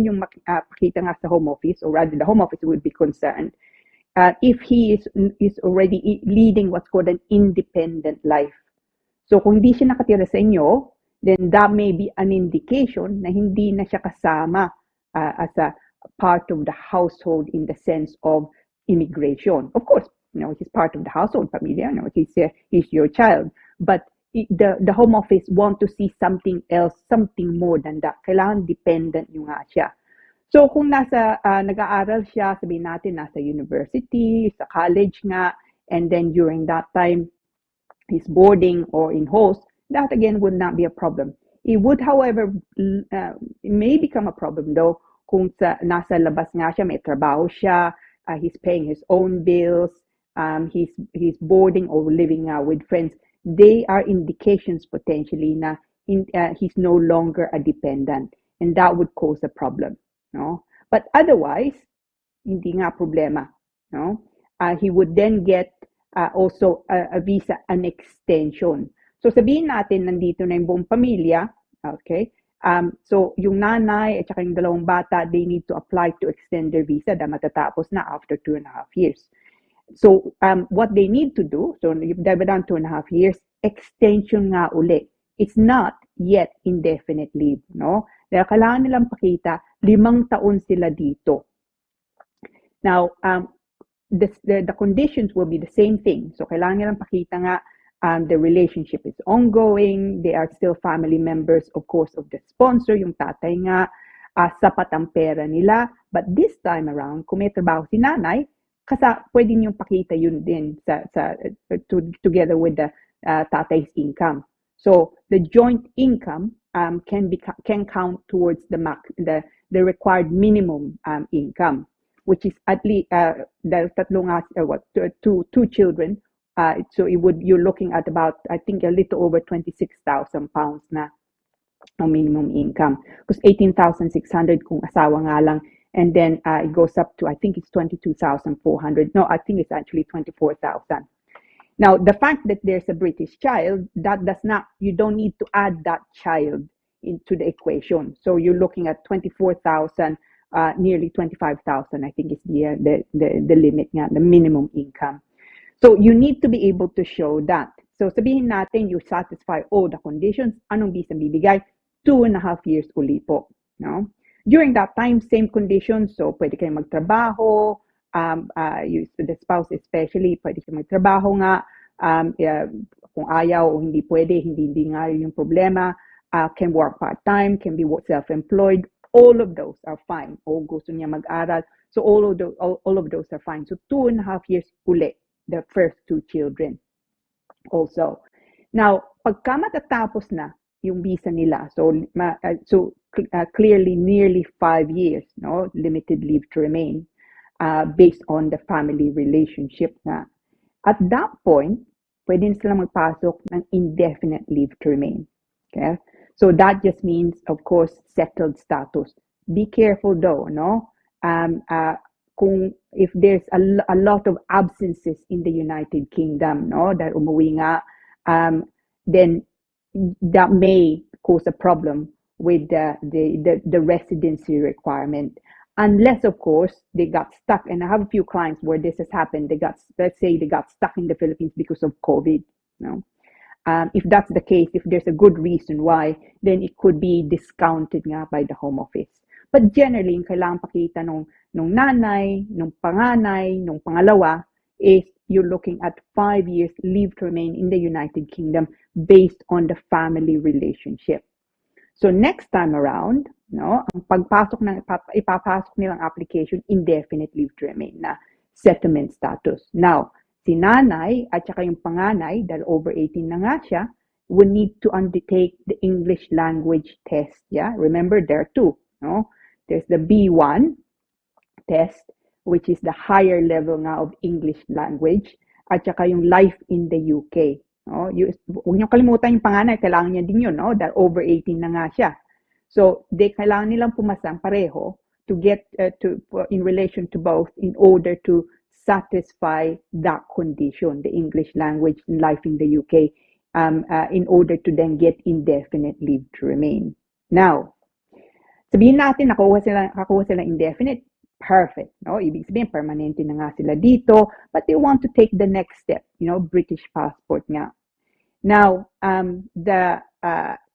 niyong pakita nga sa home office, or rather the home office would be concerned if he is already leading what's called an independent life. So kung hindi siya nakatira sa inyo, then that may be an indication na hindi na siya kasama as a part of the household in the sense of immigration. Of course, he's part of the household, pamilya, he's your child. But the home office want to see something else, something more than that. Kailangan dependent yung nga siya. So kung nag-aaral siya, sabihin natin nasa university, sa college nga, and then during that time, he's boarding or in host, that again would not be a problem. It would, however, it may become a problem though kung nasa labas nga siya, may trabaho siya, he's paying his own bills, he's boarding or living with friends. They are indications potentially na he's no longer a dependent, and that would cause a problem. No? But otherwise, hindi nga problema. No? He would then get also a visa, an extension. So sabihin natin, nandito na yung buong pamilya, okay? So yung nanay at saka yung dalawang bata, they need to apply to extend their visa na matatapos na after 2.5 years. So what they need to do, so they've done 2.5 years, extension nga uli. It's not yet indefinite leave, no? Dahil kailangan nilang pakita 5 taon sila dito. Now, the conditions will be the same thing. So kailangan nilang pakita nga the relationship is ongoing, they are still family members, of course, of the sponsor, yung tatay nga, sapat ang pera nila. But this time around, kung may trabaho si nanay, pwede niyong pakita yun din together with the tatay's income. So the joint income can count towards the required minimum income, which is at least two children. So you're looking at about, I think, a little over 26,000 pounds na ang minimum income. Because 18,600 kung asawa nga lang, and then it goes up to, I think it's 22,400. No, I think it's actually 24,000. Now, the fact that there's a British child, you don't need to add that child into the equation. So you're looking at 24,000, nearly 25,000, I think is the limit nga, the minimum income. So you need to be able to show that. So sabihin natin, you satisfy all the conditions, anong visa bibigay? 2.5 years uli po. No? During that time, same conditions, so pwede kayong magtrabaho, the spouse especially, pwede kayong magtrabaho nga, kung ayaw o hindi pwede, hindi nga yung problema, can work part-time, can be self-employed, all of those are fine. O gusto niya mag-aral, so all of those are fine. So 2.5 years uli, the first 2 children also. Now, pagka matatapos na yung visa nila, so clearly nearly 5 years, no, limited leave to remain, based on the family relationship na. At that point, pwede na sila magpasok ng indefinite leave to remain. Okay? So that just means, of course, settled status. Be careful though, no? If there's a lot of absences in the United Kingdom, no, that umuwi nga, then that may cause a problem with the residency requirement. Unless, of course, they got stuck. And I have a few clients where this has happened. Let's say they got stuck in the Philippines because of COVID. No? If that's the case, if there's a good reason why, then it could be discounted nga by the Home Office. But generally, yung kailangan pakita nung nanay, nung panganay, nung pangalawa, is you're looking at 5 years leave to remain in the United Kingdom based on the family relationship. So next time around, no, ang ipapasok nilang application, indefinite leave to remain na settlement status. Now, si nanay at saka yung panganay, dahil over 18 na nga siya, will need to undertake the English language test. Yeah, remember there are 2. No, there's the B1 test, which is the higher level nga of English language, at saka yung life in the UK. No, huwag niyo kalimutan yung panganay, kailangan niya din yun, no? Dahil over 18 na nga siya. So, kailangan nilang pumasang pareho to get in relation to both in order to satisfy that condition, the English language and life in the UK, in order to then get indefinite leave to remain. Now, sabihin natin nakuha sila indefinite, perfect, no? Ibig sabihin permanente na nga sila dito, but they want to take the next step, British passport nga. Now,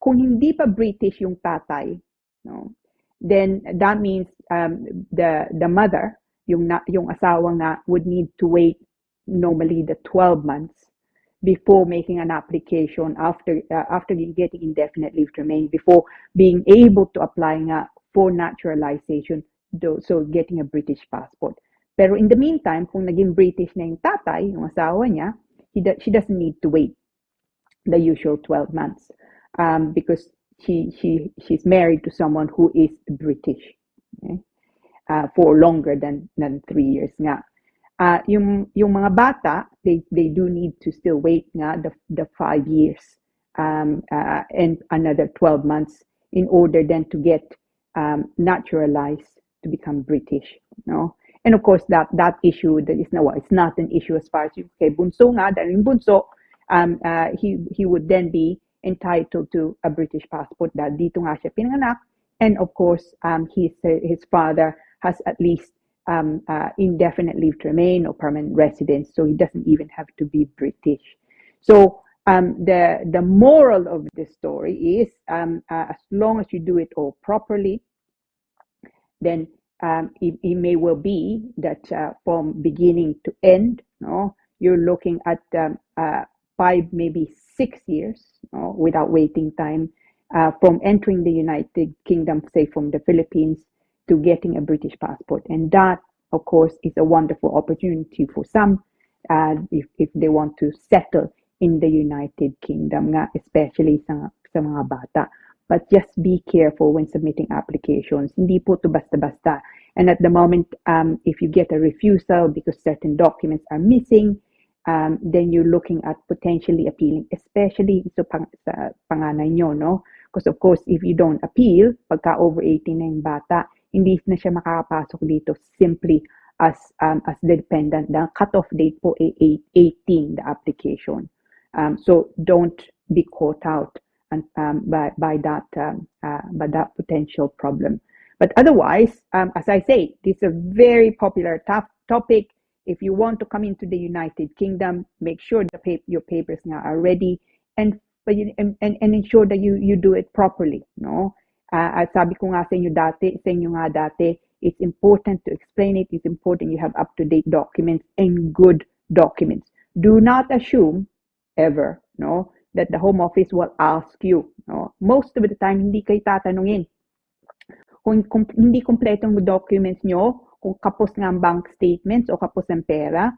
kung hindi pa British yung tatay, no, then that means the mother, yung asawa nga, would need to wait normally the 12 months before making an application after getting indefinite leave to remain, before being able to apply nga for naturalization so getting a British passport. Pero in the meantime, kung naging British na yung tatay, yung asawa niya, she doesn't need to wait the usual 12 months because she's married to someone who is British, okay? For longer than 3 years nga. Yung mga bata, they do need to still wait nga the 5 years and another 12 months in order then to get naturalized to become British, no? And of course that issue it's not an issue as far as kay bunso nga, dahil yung bunso he would then be entitled to a British passport dahil dito nga siya pinanganak, and of course his father has at least indefinite leave to remain or permanent residence, so he doesn't even have to be British. So the moral of this story is as long as you do it all properly, then it may well be that from beginning to end, no, you're looking at 5, maybe 6 years, no, without waiting time from entering the United Kingdom, say from the Philippines, to getting a British passport. And that, of course, is a wonderful opportunity for some if they want to settle in the United Kingdom, especially sa mga bata. But just be careful when submitting applications. Hindi po to basta-basta. And at the moment, if you get a refusal because certain documents are missing, then you're looking at potentially appealing, especially sa panganay nyo, no? Because of course, if you don't appeal, pagka over 18 na yung bata, hindi na siya makakapasok dito simply as the dependent. The cutoff date po ay 18, the application. So don't be caught out by that potential problem. But otherwise, as I say, this is a very popular topic. If you want to come into the United Kingdom, make sure your papers now are ready and ensure that you do it properly, no? Sabi ko nga sa inyo dati, it's important to explain it. It's important you have up-to-date documents and good documents. Do not assume ever, no, that the Home Office will ask you, no? Most of the time, hindi kayo tatanungin. Kung hindi kompleto ang documents nyo, kung kapos nga ang bank statements o kapos ang pera,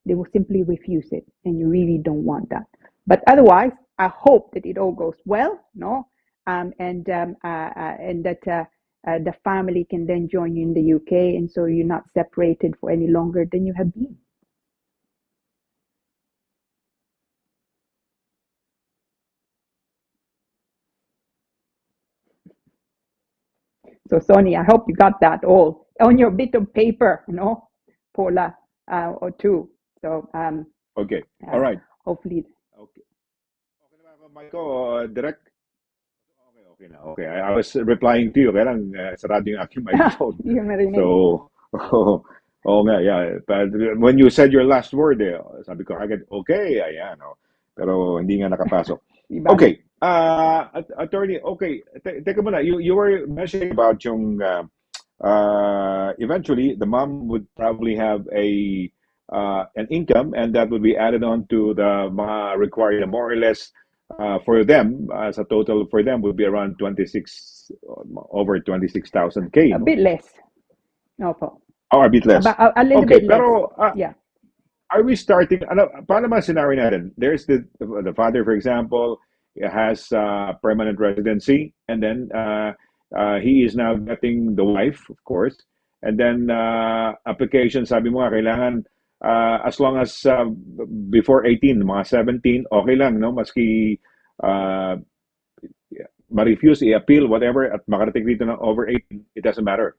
they will simply refuse it, and you really don't want that. But otherwise, I hope that it all goes well, no, and that the family can then join you in the UK, and so you're not separated for any longer than you have been. So Sonny, I hope you got that all on your bit of paper, no, Paula, or two. So Okay, all right. Hopefully. Okay. Okay na ba ako, Michael? Direct? Okay na. Okay, I was replying to you. Kaya lang, sarado yung aking microphone. Hindi ko marinig. So, oo nga, yeah. But when you said your last word, sabi ko agad, okay, ayan. Oh. Pero hindi nga nakapasok. Diba? Okay, attorney, okay. Teka muna, you were mentioning about yung, eventually, the mom would probably have an income, and that would be added on to the mga required, more or less, for them, as a total for them would be around over 26,000 K. A bit less. No po. Oh, a bit less. A little Okay, bit less. pero Yeah. are we starting? Paano ba scenario natin? There's the father, for example, has permanent residency, and then he is now getting the wife, of course, and then application. Sabi mo nga, kailangan as long as before 18, mga 17, okay lang, no? Maski ma-refuse, i-appeal, whatever, at makarating dito ng over 18, it doesn't matter.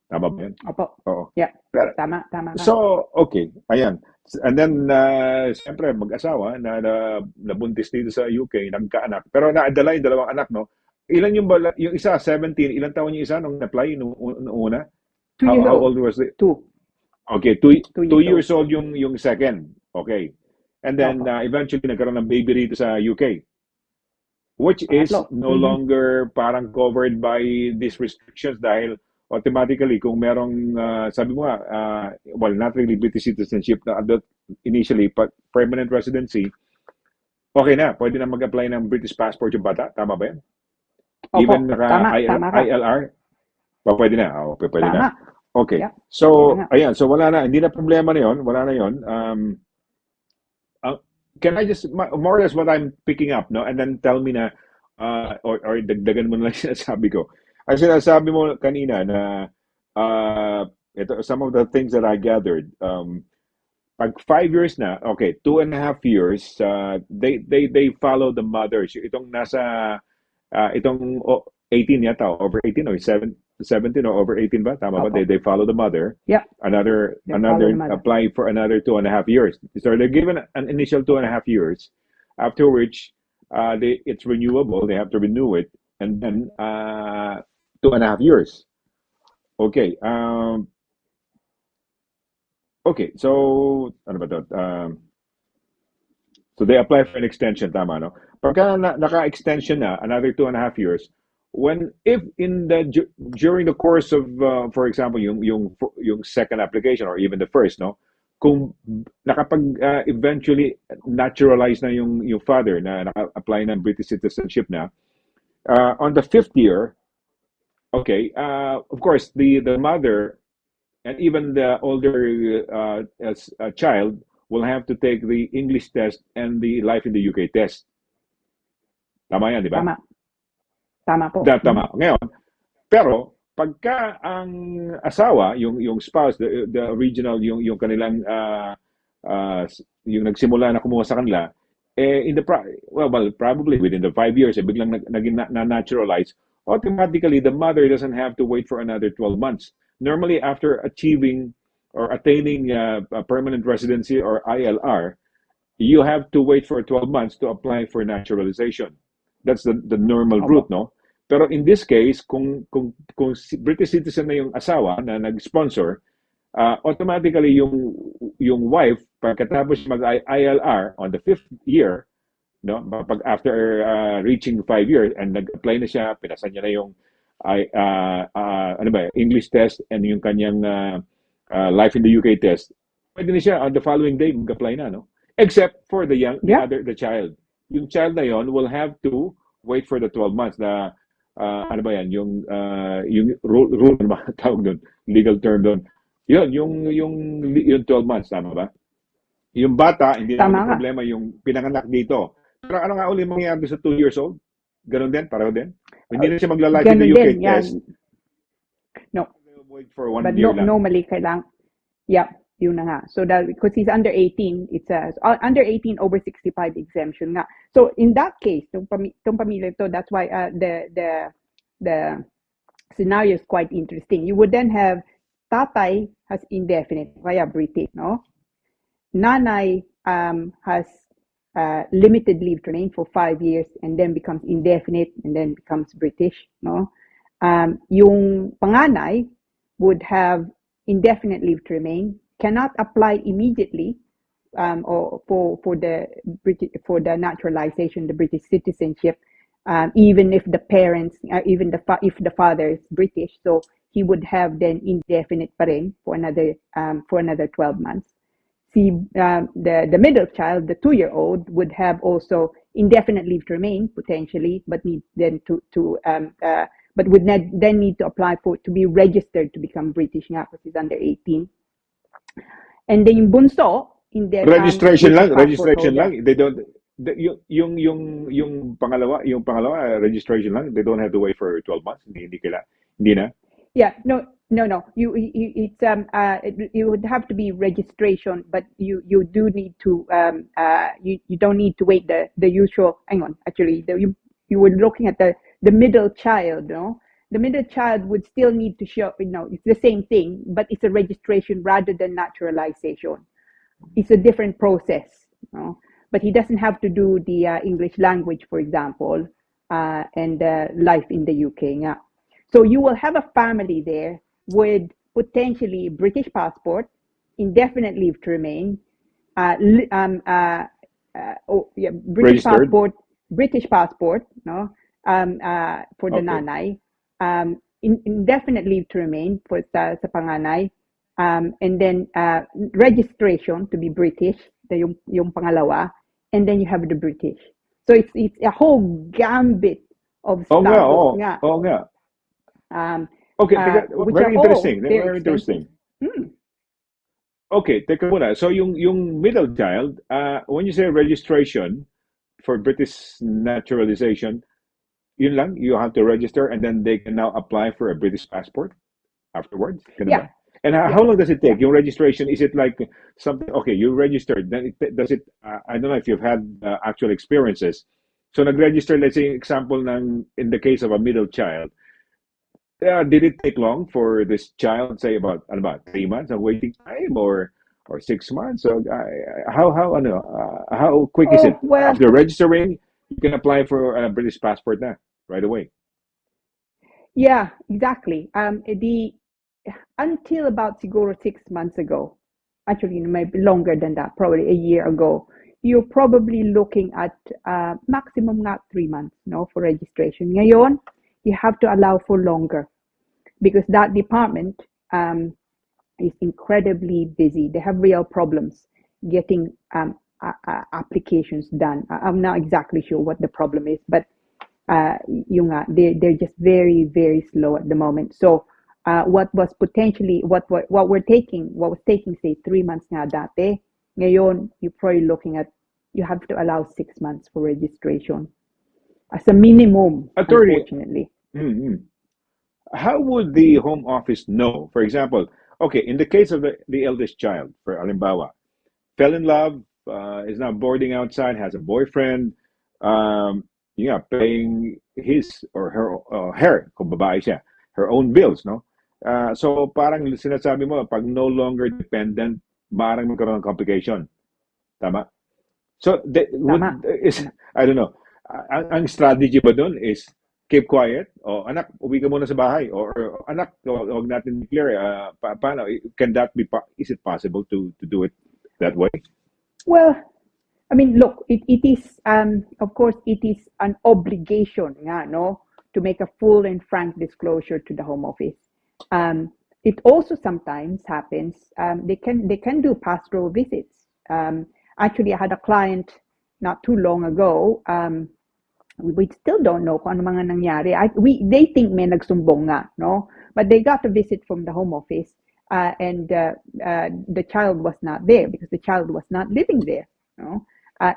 Tama ba yan? Opo. Oo. Yeah. Pero, Tama ka. so, okay. Ayan. And then, siyempre, mag-asawa na nabuntis dito sa UK, nagkaanak. Pero naadala yung dalawang anak, no? Ilan yung isa, 17, ilang taon yung isa nung na-apply nung una? 2 years How old. old was it? 2. Okay, two years old. old yung second. Okay. And then, eventually, nagkaroon ng baby rito sa UK. Which is no longer parang covered by these restrictions dahil automatically kung merong sabi mo well, not really British citizenship na initially but permanent residency, okay na, pwede na mag-apply ng British passport yung bata, tama ba yan? Opo, Even naka tama ka. ILR? Pwede na. Pwede na. Tama. Okay. Yeah. So, Yun na nga. ayan. So, wala na. Hindi na problema na yun. Wala na yun. Can I just, more or less what I'm picking up, no? And then tell me na, or dagdagan mo na lang sinasabi ko. Ang sinasabi mo kanina na, ito, some of the things that I gathered, pag 5 years na, okay, 2.5 years, they follow the mothers. Itong nasa, itong 18 yata, over 18 or 17 or over 18 ba? Tama ba? Opo. They follow the mother. Yeah. Another They follow the mother. apply for another 2.5 years. So they're given an initial 2.5 years, after which it's renewable. They have to renew it, and then 2.5 years. Okay. Okay. So ano ba to? So they apply for an extension, tama, no? Pagka naka-extension na, another 2.5 years, if during the course of, for example, yung second application or even the first, no? Kung eventually naturalize na yung father na naka-apply ng British citizenship na, on the 5th year, okay, of course, the mother and even the older child will have to take the English test and the Life in the UK test. Tama yan, di ba? Tama. Tama po. Tama. Ngayon, pero pagka ang asawa, yung spouse, the original, yung kanilang, yung nagsimula na kumuha sa kanila, probably within the 5 years, biglang naging na-naturalize, automatically the mother doesn't have to wait for another 12 months. Normally, after achieving or attaining a permanent residency or ILR, you have to wait for 12 months to apply for naturalization. That's the normal route, no? Pero in this case, kung British citizen na yung asawa na nag-sponsor, automatically yung wife, pagkatapos mag-ILR on the 5th year, no? Pag after reaching 5 years and nag-apply na siya, pinasan niya na yung English test and yung kanyang Life in the UK test, pwede na siya on the following day mag-apply na, no? Except for the child. Yung child na yon will have to wait for the 12 months na yung rule ba tawag doon, legal term doon. Yung 12 months, tama ba? Yung bata, hindi naman problema yung pinanganak dito. Pero ano nga uli mangyayari sa 2 years old? Ganon din, pareho din. Hindi na siya magla-life in the UK test. No. Wait for 1 But year lang. normally kailang, yun na nga. So that because he's under 18, it says under 18 over 65 exemption nga. So in that case, tong pamilya to, that's why the scenario is quite interesting. You would then have tatay has indefinite via British, no? Nanay has limited leave to remain for 5 years and then becomes indefinite and then becomes British, no? Yung panganay would have indefinite leave to remain, cannot apply immediately or for the naturalization, the British citizenship, even if the parents, if the father is British, so he would have then indefinite pa rin for another 12 months. See, the middle child, the 2-year-old, would have also indefinite leave to remain potentially, but need then but would then need to apply to be registered to become British nga because he's under 18. And then yung bunso, registration lang. They don't yung pangalawa registration lang. They don't have to wait for 12 months. Hindi na. Yeah, no. You would have to be registration, but you do need to you don't need to wait the usual. Hang on, actually, you were looking at the middle child, no? The middle child would still need to show, it's the same thing, but it's a registration rather than naturalization. It's a different process, no? But he doesn't have to do the English language, for example, and life in the UK. Yeah. So you will have a family there with potentially British passport, indefinite leave to remain, British passport, no? For the nanay, indefinite leave to remain for sa panganay, and then registration to be British, yung pangalawa, and then you have the British. So it's a whole gambit of status nga. Okay, teka, which are very all interesting. very Very expensive. interesting. Okay, teka muna. So yung middle child, when you say registration for British naturalization, yun lang, you have to register and then they can now apply for a British passport afterwards. Ganun ba? Yeah, And how yeah, long does it yeah. take? Yung registration, is it like something, okay, you registered, then does it, I don't know if you've had actual experiences. So nag-register, let's say, example in the case of a middle child, did it take long for this child, say about 3 months of waiting time or 6 months? So how quick is it? Oh, well, After registering, you can apply for a British passport now, right away. yeah, exactly. The until about siguro 6 months ago, actually maybe longer than that, probably a year ago, you're probably looking at maximum not 3 months, no, for registration. Ngayon, you have to allow for longer because that department is incredibly busy. They have real problems getting applications done. I'm not exactly sure what the problem is, but they're just very very slow at the moment. So what was potentially what was taking say 3 months nga dati, ngayon you're probably looking at you have to allow 6 months for registration as a minimum, Attorney, unfortunately. mhm. How would the home office know? For example, okay, in the case of the eldest child, for Alimbawa, fell in love, is now boarding outside, has a boyfriend, yeah, paying his or her, kung babae siya, her own bills, no? So parang sinasabi mo, pag no longer dependent, parang magkaroon ng complication. Tama? So Tama. is I don't know. Ang strategy ba doon is keep quiet o anak uwi ka muna sa bahay or anak wag natin declare paano can that be is it possible to do it that way? Well, I mean, look, it is, of course, it is an obligation, nga, no, to make a full and frank disclosure to the Home Office. It also sometimes happens, they can do pastoral visits. Actually, I had a client not too long ago. We still don't know kung ano mga nangyari. They think may nagsumbong nga, no? But they got a visit from the Home Office, and the child was not there because the child was not living there, no?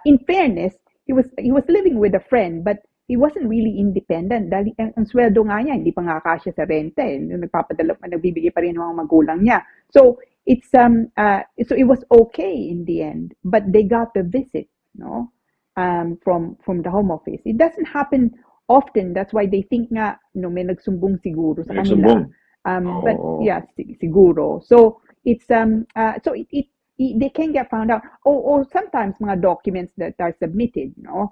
In fairness, he was living with a friend, but he wasn't really independent dahil ang sweldo nga niya hindi pa nga kasya sa renta eh. Nagbibigay pa rin ng mga magulang niya. So so it was okay in the end, but they got the visit, no? From the Home Office. It doesn't happen often. That's why they think nga no may nagsumbong siguro sa kanila. Nagsumbong. But yeah, siguro. So it's so they can get found out. Or sometimes mga documents that are submitted, no,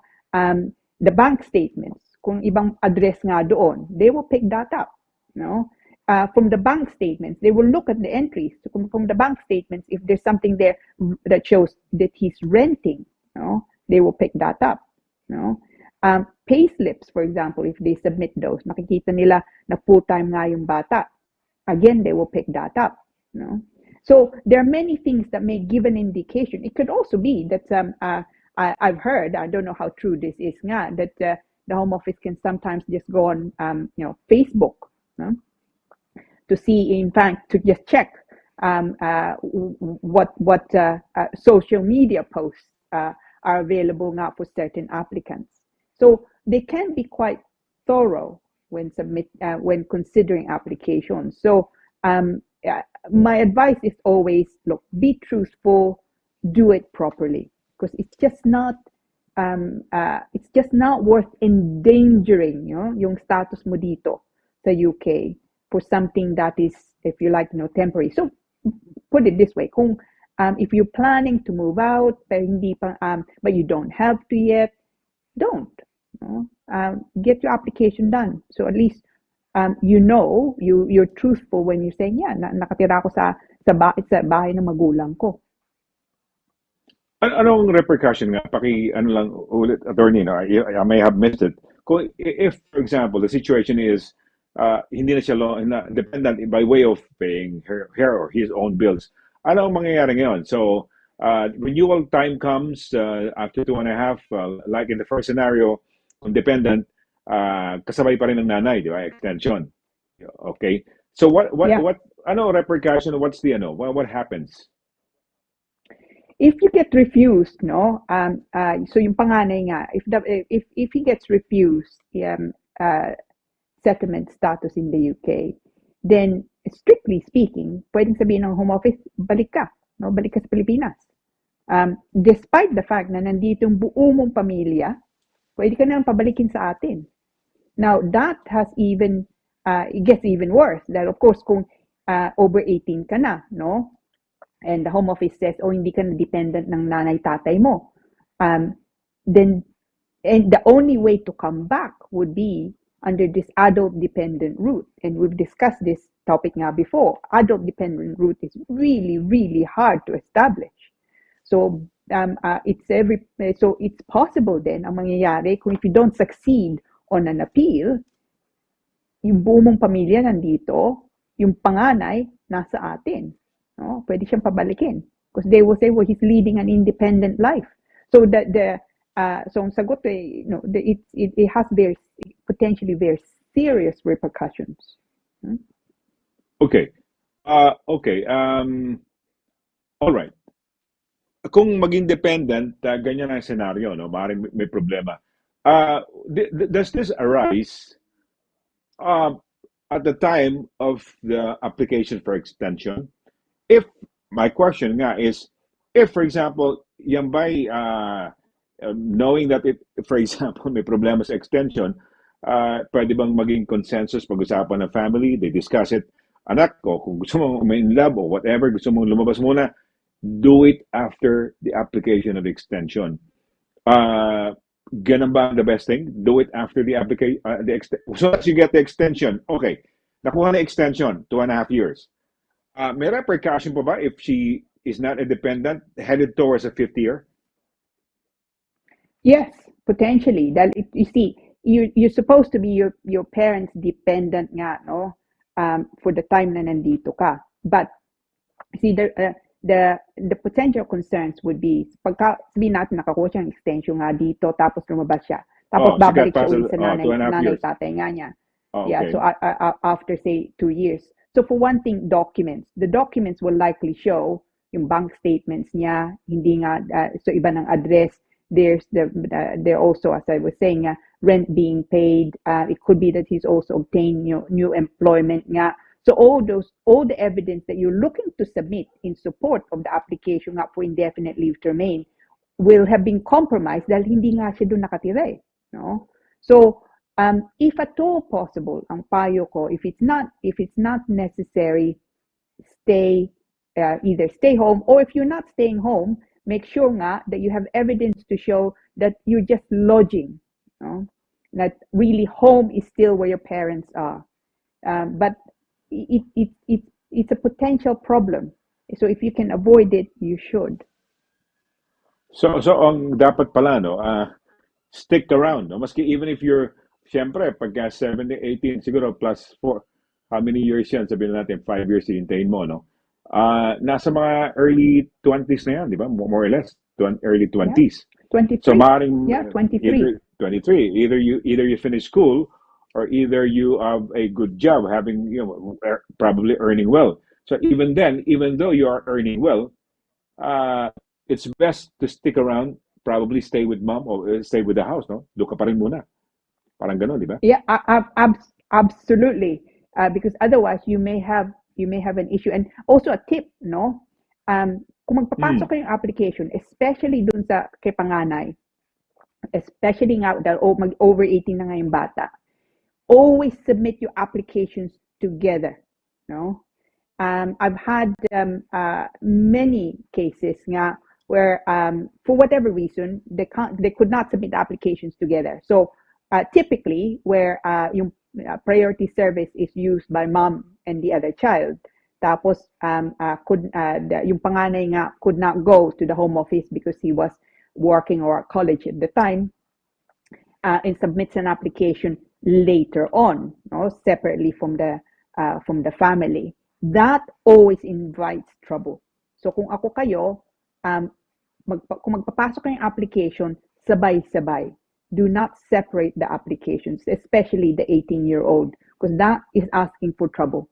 the bank statements, kung ibang address nga doon, they will pick that up, no. From the bank statements, they will look at the entries. So from the bank statements, if there's something there that shows that he's renting, no, they will pick that up, no. Pay slips, for example, if they submit those, makikita nila na full-time nga yung bata. Again, they will pick that up, no. So there are many things that may give an indication. It could also be that I've heard, I don't know how true this is nga, that the Home Office can sometimes just go on Facebook, no? To see, in fact, to just check what social media posts are available now for certain applicants. So they can be quite thorough when considering applications. So my advice is always, look, be truthful, do it properly, because it's just not worth endangering, yung status mo dito sa UK for something that is, if you like, temporary. So put it this way, kung if you're planning to move out pero hindi pa, but you don't have to yet, don't. Get your application done. So at least you're truthful when you're saying, yeah, nakatira ako sa bahay ng magulang ko. Anong repercussion nga? Ano lang ulit, attorney, no? I may have missed it. If, for example, the situation is hindi na siya dependent by way of paying her or his own bills, ano ang mangyayari ngayon? So, renewal time comes after 2.5, like in the first scenario, kung dependent, kasabay pa rin ng nanay, di ba? Extension. Okay? So what Yeah. what ano repercussion? What's the ano? What happens? If you get refused, no, so yung panganay nga, if he gets refused uh, settlement status in the UK, then strictly speaking, pwedeng sabihin ng Home Office, balik ka, no, balik ka sa Pilipinas. Despite the fact na nandito yung buo mong pamilya, pwede ka nang pabalikin sa atin. Now, that has even, it gets even worse. Dahil of course, kung over 18 ka na, no? And the Home Office says, oh, hindi ka na dependent ng nanay-tatay mo. Then, and the only way to come back would be under this adult dependent route. And we've discussed this topic nga before. Adult dependent route is really, really hard to establish. So, it's possible then, ang mangyayari, kung if you don't succeed on an appeal, yung buo mong pamilya nandito, yung panganay nasa atin. No? Pwede siyang pabalikin. Because they will say, well, he's leading an independent life. So so ang sagot it has potentially very serious repercussions. Okay. Okay. All right. Kung maging dependent, ganyan ang scenario, no? Maaaring may problema. Does this arise at the time of the application for extension? If my question nga is, if for example, yan ba'y knowing that it, for example, may problema sa extension, pwede bang maging consensus pag-usapan ng family, they discuss it, anak ko, kung gusto mo may in love or whatever, gusto mong lumabas muna, do it after the application of extension. Ganun ba the best thing? Do it after the application, so as you get the extension. Okay, nakuha na extension, 2.5 years. May repercussion pa ba if she is not independent, headed towards a 5th year? Yes, potentially. You see, you're supposed to be your parents' dependent nga, no? For the time na nandito ka. But see, the potential concerns would be, pagka sabihin natin nakakuha siyang extension nga dito, tapos lumabas siya. Tapos babalik siya ulit sa nanay-tatay nga niya. Okay. Yeah, so after say 2 years. So for one thing, documents. The documents will likely show yung bank statements niya, hindi nga, so iba ng address. There's there also, as I was saying, rent being paid. It could be that he's also obtained new employment nga. So all the evidence that you're looking to submit in support of the application for indefinite leave to remain will have been compromised dahil hindi nga siya doon nakatira, no? So if at all possible, ang payo ko, if it's not necessary, either stay home, or if you're not staying home, make sure nga that you have evidence to show that you're just lodging, no? That really home is still where your parents are. But it's a potential problem. So if you can avoid it, you should. So ang dapat pala, no, stick around, no? Maski even if you're, siyempre, pagka 17, 18, siguro plus 4, how many years yan? Sabihin natin, 5 years hintayin mo, no? Nasa mga early 20s na yan, di ba? More or less, early 20s. Yeah. 23. So maaaring, 23. 23. Either you finish school, or either you have a good job, having, probably earning well. So even then, even though you are earning well, it's best to stick around, probably stay with mom or stay with the house, no? Doon ka pa rin muna. Parang gano'n, di ba? Yeah, absolutely. Because otherwise, you may have an issue. And also a tip, no? Kung magpapasok ka yung application, especially dun sa kay panganay, especially nga over 18 na nga yung bata, always submit your applications together, no? I've had many cases nga where for whatever reason they could not submit applications together. So typically where yung priority service is used by mom and the other child, tapos yung panganay nga could not go to the home office because he was working or at college at the time, and submits an application later on, no, separately from the family. That always invites trouble. So kung ako kayo, kung magpapasok kayong application, sabay-sabay. Do not separate the applications, especially the 18-year-old, because that is asking for trouble.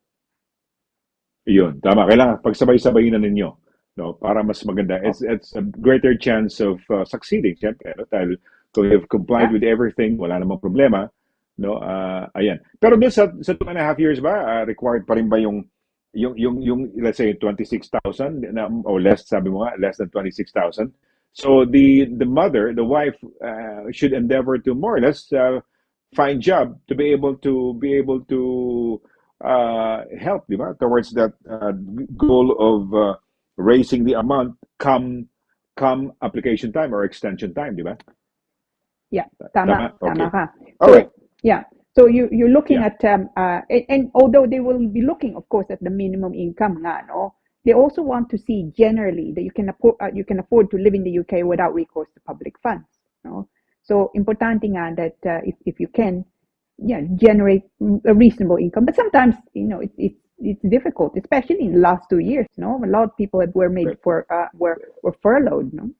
Yun, tama. Kailangan pagsabay-sabayin na ninyo, no, para mas maganda. Oh, It's a greater chance of succeeding, siyempre, no? Dahil kung you've complied yeah. with everything, wala namang problema, no? Ayan. Pero dun sa 2.5 years ba, required pa rin ba yung let's say 26,000 or less, sabi mo nga, less than 26,000. So the mother, the wife, should endeavor to more or less find job to be able to help, di ba, towards that goal of raising the amount come application time or extension time, di ba? Yeah, tama, Tama? Okay. tama ka. All right. So, yeah. So you're looking Yeah. at and although they will be looking, of course, at the minimum income, nga, no, they also want to see generally that you can afford to live in the UK without recourse to public funds, no. So importante nga that if you can, yeah, generate a reasonable income, but sometimes it's difficult, especially in the last 2 years, no. A lot of people were made for were furloughed, no.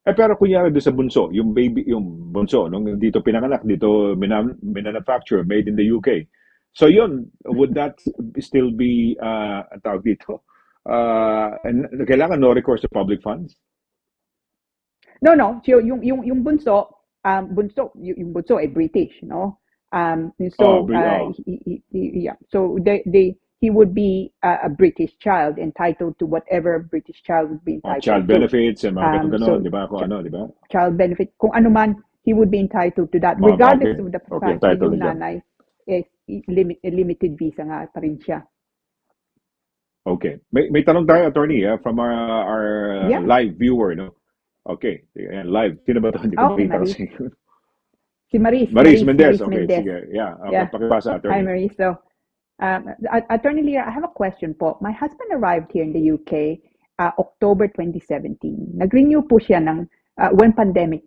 Pero kunyari doon sa bunso, yung bunso, nung dito pinanganak, dito manufacture, made in the UK. So yun, would that still be, ang tawag dito, and kailangan no recourse to public funds? No. So yung yung bunso ay British, no? So yeah. So he would be a British child entitled to whatever British child would be entitled Child to. benefits and mga So ganon, di ba? Kung ano, di ba? child benefit, kung ano man, he would be entitled to that, Okay. regardless of the Okay, fact na entitled yung to that. nanay limited visa nga pa rin siya. Okay. May tanong tayo, attorney, from our Yeah. live viewer, no? Okay. Ayan, live. Sino ba ito? Hindi ko Okay, makita Maris. kasi. Si Maris Mendez. Okay, Mendez. sige. Yeah. Okay, Yeah. pakibasa, Hi, attorney. Marie. So, Attorney Lira, I have a question po. My husband arrived here in the UK October 2017. Nag-renew po siya ng when pandemic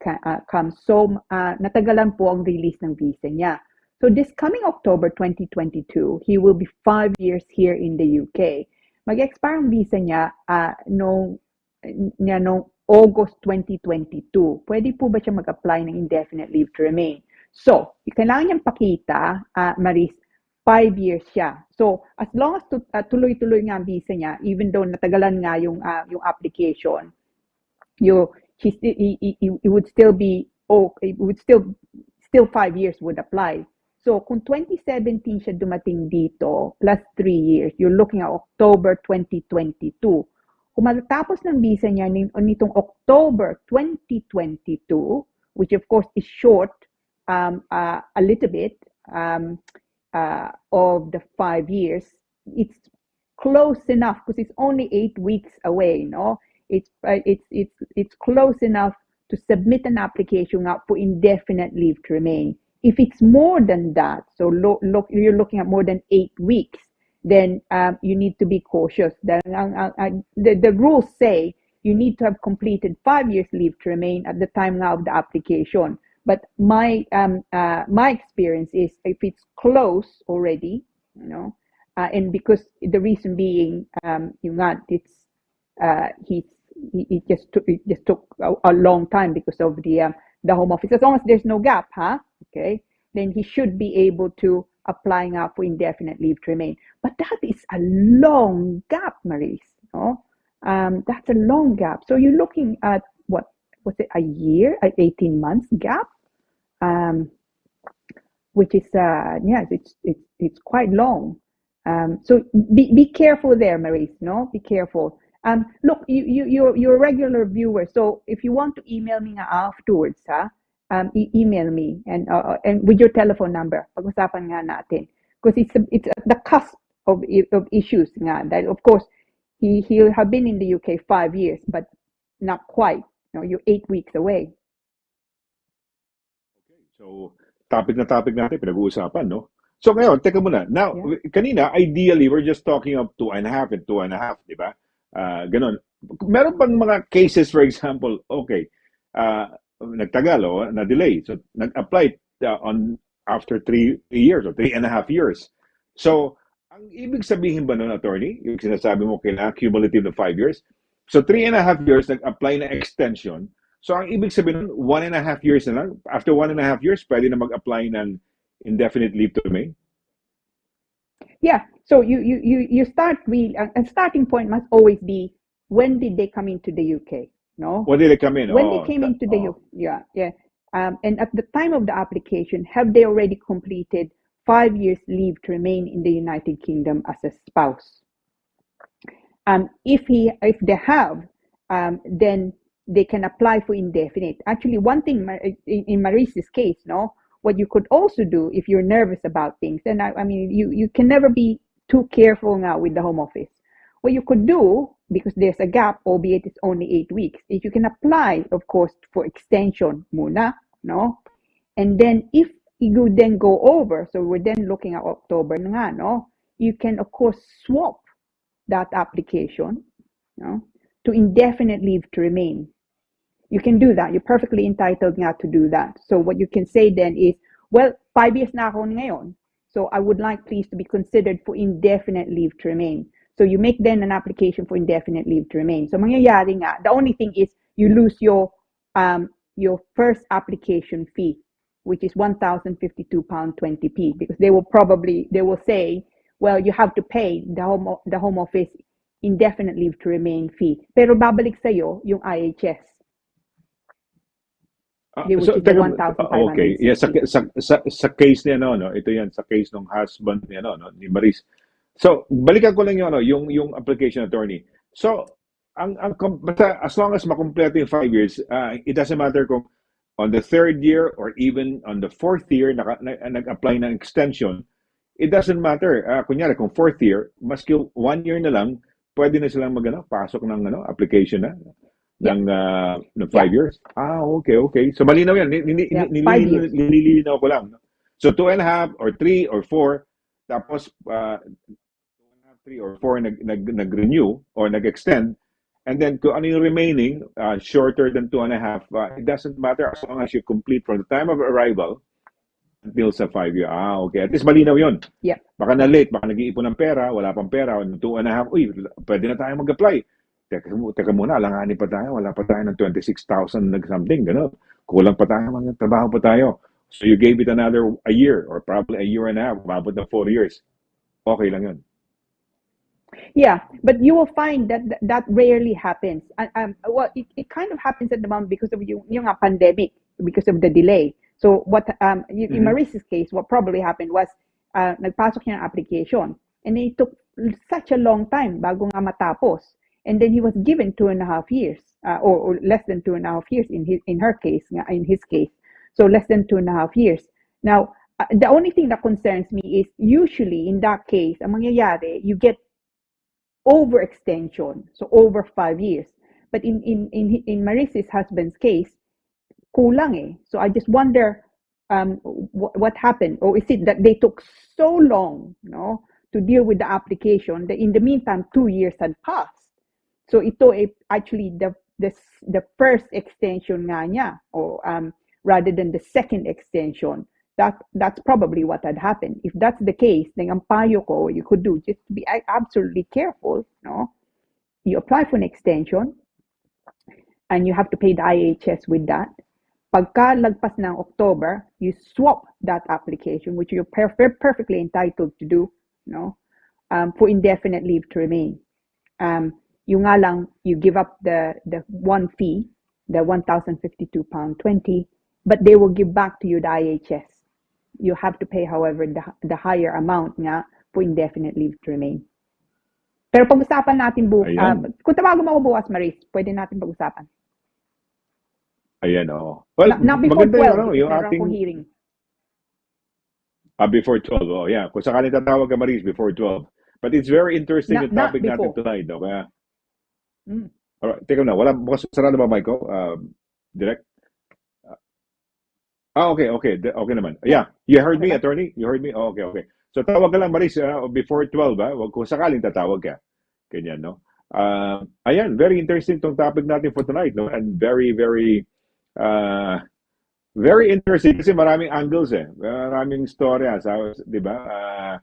comes. So, natagalan po ang release ng visa niya. So, this coming October 2022, he will be 5 years here in the UK. Mag-expire ang visa niya noong August 2022. Pwede po ba siya mag-apply ng indefinite leave to remain? So, kailangan niyang pakita, Maris, 5 years siya. So, as long as tuloy-tuloy nga ang visa niya, even though natagalan nga yung application, he would still be, it would still 5 years would apply. So, kung 2017 siya dumating dito, plus 3 years, you're looking at October 2022. Kung matatapos ng visa niya nitong October 2022, which of course is short a little bit of the 5 years, it's close enough because it's only 8 weeks away, no? It's close enough to submit an application out for indefinite leave to remain. If it's more than that, so you're looking at more than 8 weeks, then you need to be cautious. The rules say you need to have completed 5 years leave to remain at the time now of the application. But my experience is if it's close already, and because the reason being, it just took a long time because of the Home Office. As long as there's no gap, okay, then he should be able to apply now for indefinite leave to remain. But that is a long gap, Maurice. No? That's a long gap. So you're looking at what was it, a year, 18 months gap, which is it's quite long. So be careful there, Maurice. No, be careful. Look, you're a regular viewer, so if you want to email me afterwards, email me and with your telephone number. Pag-usapan nga natin because it's at the cusp of issues nga. That of course he'll have been in the UK 5 years, but not quite. You're 8 weeks away. So topic natin pinag-uusapan, no? So ngayon, teka muna. Now, kanina, ideally, we're just talking of 2.5 and 2.5, di ba? Ganon. Meron bang mga cases, for example, okay, nagtagal o na-delay. So, nag-apply on after 3 years or 3.5 years. So, ang ibig sabihin ba nun, attorney, yung sinasabi mo kailangan cumulative na 5 years? So, 3.5 years, nag-apply na extension. So, ang ibig sabihin nun, 1.5 years na lang. After 1.5 years, pwede na mag-apply ng indefinite leave to remain? Yeah. So you start really, a starting point must always be, when did they come into the UK? No, When did they come in? when they came into the UK, yeah. And at the time of the application, have they already completed 5 years leave to remain in the United Kingdom as a spouse? If they have, then they can apply for indefinite. Actually, one thing in Maris's case, no, what you could also do if you're nervous about things, and I mean, you can never be too careful now with the Home Office. What you could do, because there's a gap, albeit it's only 8 weeks, is you can apply, of course, for extension muna, no? And then if you then go over, so we're then looking at October nga, no? You can, of course, swap that application, no, to indefinite leave to remain. You can do that. You're perfectly entitled nga to do that. So what you can say then is, well, 5 years na ako ngayon, so I would like please to be considered for indefinite leave to remain. So you make then an application for indefinite leave to remain. So mangyayari nga, the only thing is you lose your first application fee, which is £1,052.20, because they will say, well, you have to pay the Home Office indefinite leave to remain fee. Pero babalik sa'yo yung IHS. Which is the 1,560. Okay. Yeah, sa case niya, no, ito yan, sa case ng husband niya, no, ni Maris. So, balikan ko lang yung application, attorney. So, basta as long as makumpleto yung 5 years, it doesn't matter kung on the 3rd year or even on the 4th year nag-apply ng extension, it doesn't matter. Kunyari, kung 4th year, maski 1 year na lang, pwede na silang pasok ng application na ng 5 years. Okay. So, malinaw yan. Nililinaw ko lang. So, 2.5 or 3 or 4, tapos 3 or 4 nag-renew or nag-extend, and then kung ano yung remaining, shorter than 2.5, it doesn't matter as long as you complete from the time of arrival until sa 5 year. Okay. At least malinaw yun. Yeah. Baka na-late, baka nag-iipon ng pera, wala pang pera, 2.5, pwede na tayo mag-apply. Teka muna, alanganin pa tayo, wala pa tayo ng 26,000 nag-something, gano'n. Kulang pa tayo, trabaho pa tayo. So you gave it a year or probably a year and a half, umabot na 4 years. Okay lang yun. Yeah, but you will find that rarely happens. Well, it kind of happens at the moment because of yung pandemic, because of the delay. So what in Maris's case, what probably happened was nagpasok niya ng application, and it took such a long time bago nga matapos. And then he was given 2.5 years, or less than 2.5 years in her case, in his case. So less than 2.5 years. Now, the only thing that concerns me is usually in that case, ang mangyayari, you get overextension, so over 5 years. But in Maris's husband's case, kulang eh. So I just wonder what happened, or is it that they took so long, to deal with the application that in the meantime 2 years had passed. So ito actually the first extension nga niya, or rather than the second extension. That's probably what had happened. If that's the case, then ang payo ko, you could do, just to be absolutely careful, you apply for an extension and you have to pay the IHS with that. Pagka lagpas ng October, you swap that application, which you're perfectly entitled to do, for indefinite leave to remain. Yung nga lang, you give up the one fee, the £1,052.20, but they will give back to you the IHS. You have to pay, however, the higher amount nga for indefinite leave to remain. Pero pag-usapan natin kung tawag mo ako bukas, Maris, pwede natin pag-usapan. Ayan, Well, not before 12, yung meron ating akong hearing. Before 12, yeah. Kung sakaling tatawag ka, Maris, before 12. But it's very interesting yung topic natin tonight, kaya. Alright, teka na, bukas sarado ba, Michael? Direct? Okay naman. Yeah, you heard me, attorney? You heard me? Okay. So tawag ka lang, Maris, before 12, Wag kung sakaling tatawag ka. Ganyan, no? Ayan, very interesting tong topic natin for tonight, no? And very, very, very interesting kasi maraming angles, maraming storya, di ba?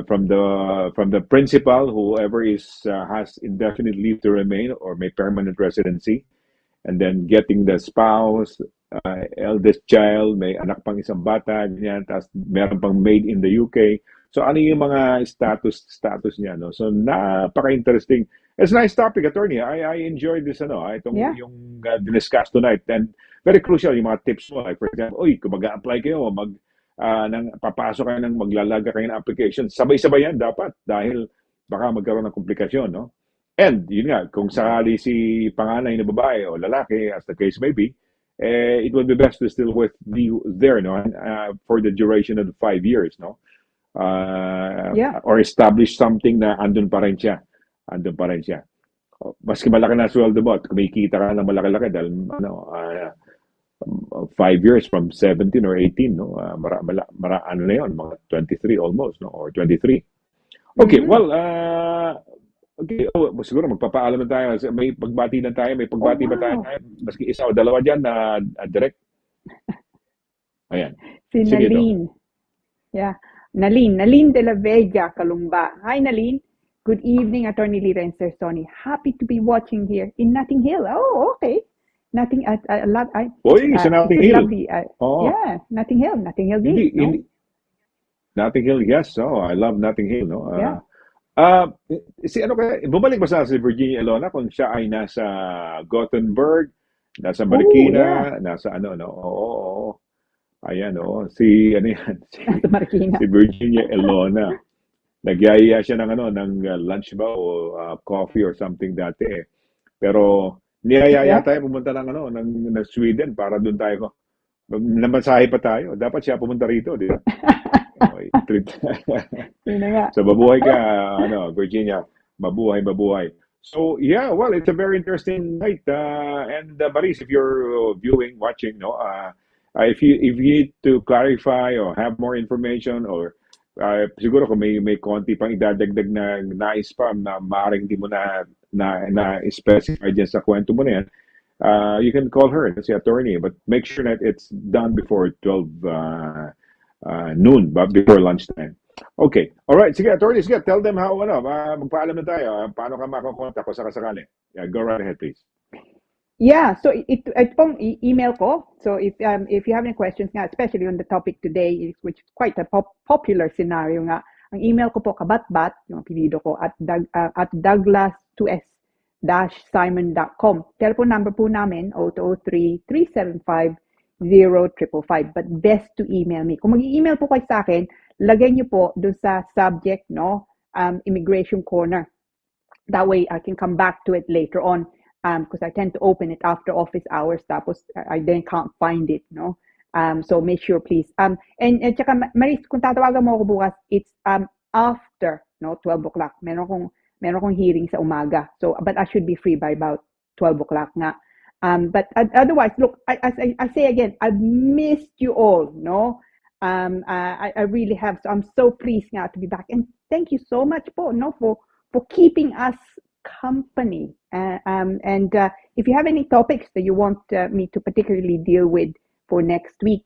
From the principal, whoever has indefinite leave to remain or may permanent residency, and then getting the spouse, eldest child, may anak pang isang bata, ganyan, tapos meron pang maid in the UK. So ano yung mga status niya, no? So napaka-interesting. It's a nice topic, attorney. I enjoyed this, itong Yeah. yung discuss tonight. And very crucial yung mga tips mo. Like for example, kung mag-a-apply kayo, papasok kayo maglalaga kayo ng application, sabay-sabay yan dapat dahil baka magkaroon ng komplikasyon, no? And yun nga, kung sakali si panganay na babae o lalaki, as the case may be, it would be best to still be there, no, for the duration of the 5 years, no, Yeah. or establish something na andun pa rin siya, maski malaki na sweldo mo at kumikita ka ng malaki-laki dahil 5 years from 17 or 18, no, ano na yun, mga 23 almost, no, or 23. Okay, well, okay, siguro magpapaalam na tayo. May pagbati na tayo. May pagbati ba tayo? Maski isa o dalawa dyan na direct. Ayan. Si Sige, Nalene. Yeah. Nalene de la Vega, Calumba. Hi, Nalene. Good evening, Attorney Lira and Sir Sonny. Happy to be watching here in Notting Hill. Oh, okay. Notting Hill. Sa Notting Hill. Lovely. Yeah, Notting Hill. Notting Hill Beach, no? Notting Hill, yes. Oh, I love Notting Hill, no? Yeah. Bumalik ba si Virginia Elona kung siya ay nasa Gothenburg, nasa Marikina, nasa ano, no? Oo. Ayan, si Nasa Marikina. si Virginia Elona. Nagyaya siya ng lunch ba o coffee or something dati eh. Pero niyayaya tayo pumunta ng Sweden para doon tayo namasahe pa tayo. Dapat siya pumunta rito, di ba? Okay, treat. So mabuhay ka, Virginia. Mabuhay. So yeah, well, it's a very interesting night. And Maris, if you're watching, if you need to clarify or have more information or siguro kung may konti pang idadagdag na nais pa na maaaring hindi mo na specify dyan sa kwento mo na yan, you can call her, si attorney, but make sure that it's done before 12 noon, before lunchtime. Okay. All right. Sige, attorney, tell them how, magpaalam na tayo. Paano ka makakontak ko sakasakali? Yeah, go right ahead, please. Yeah, so ito pong email ko. So if you have any questions nga, especially on the topic today, which is quite a popular scenario nga, ang email ko po kabatbat, yung apelyido ko, at douglas2s-simon.com. Telephone number po namin, 0203-375-0555. But best to email me. Kung mag-email po kayo sa akin, lagay niyo po doon sa subject, immigration corner. That way, I can come back to it later on. Because I tend to open it after office hours, tapos I then can't find it, no? So make sure, please. And tsaka, Maris, kung tatawagan mo ako bukas, it's after, 12 o'clock. Meron kong hearing sa umaga. So, but I should be free by about 12 o'clock nga. But otherwise, look, I say again, I've missed you all, no? I really have. So I'm so pleased nga to be back. And thank you so much po, for keeping us company. And if you have any topics that you want me to particularly deal with for next week,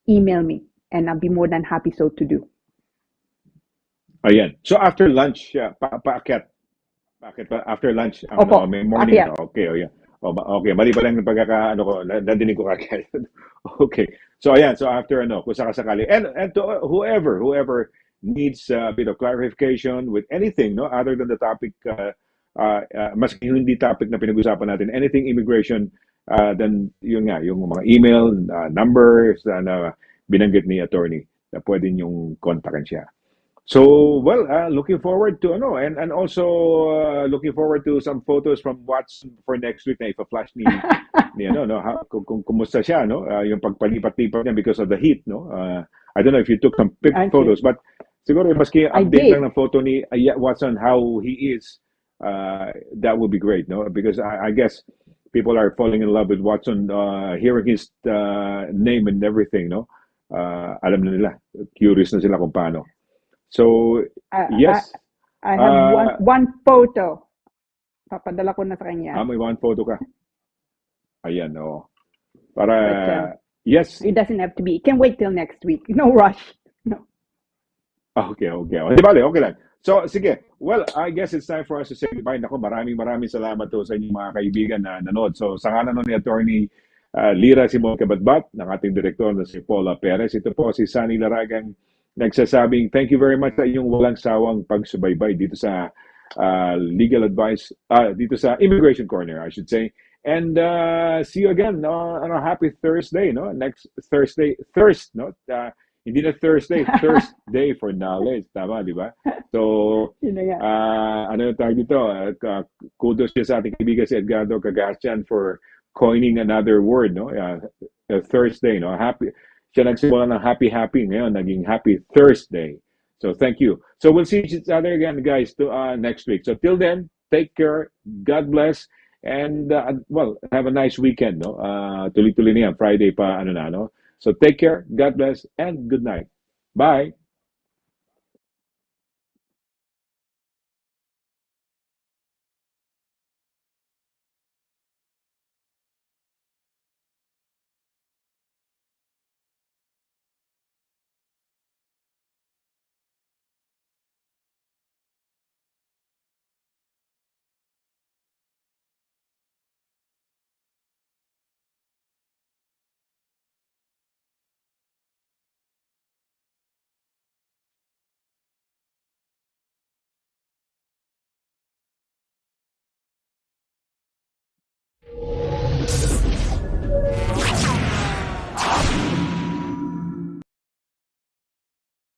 email me and I'll be more than happy so to do. Ayan. So after lunch, paakyat after lunch, may morning. Paakyat. Okay, yeah. Okay, mali pa lang ng nadinig ko kagad. Okay. So ayan, so after kung sakasakali. And to whoever needs a bit of clarification with anything, other than the topic maski hindi topic na pinag-usapan natin, anything immigration, then yung mga email, numbers na binanggit ni attorney na pwede niyong kontakan siya. So, well, looking forward to and also looking forward to some photos from Watson for next week na ipa-flash ni kung kumusta siya, yung pagpalipat-lipat niya because of the heat, I don't know if you took some photos, but siguro maski update lang ng photo ni Watson how he is. That would be great, because I guess people are falling in love with Watson, hearing his name and everything, alam na nila, curious na sila kung paano. So, yes. I have one photo. Papadala ko na sa kanya. May one photo ka. Ayan, Para, yes. It doesn't have to be. It can wait till next week. No rush. No. Okay. Di bale, okay lang. So, sige. Well, I guess it's time for us to say goodbye. Naku, maraming salamat to sa inyong mga kaibigan na nanood. So, sa ngalan ni Attorney Lira SIMON-CABATBAT, ng ating direktor na si Paula Perez. Ito po si Sonny Laragan, nagsasabing thank you very much sa inyong walang sawang pagsubaybay dito sa legal advice, dito sa Immigration Corner, I should say. And see you again on a happy Thursday, no? Next Thursday, no? Hindi na Thursday, Thursday for knowledge. Tama, di ba? So, Yun na nga. ano yung tawag dito? Kudos siya sa ating kaibigan si Edgardo Cagastian for coining another word, no? Thursday, no? Happy, siya nagsimula ng happy, ngayon naging happy Thursday. So thank you. So we'll see each other again, guys, to next week. So till then, take care. God bless. And well, have a nice weekend, no? Tuloy-tuloy na yan. Friday pa, ano na, no? So take care. God bless and good night. Bye.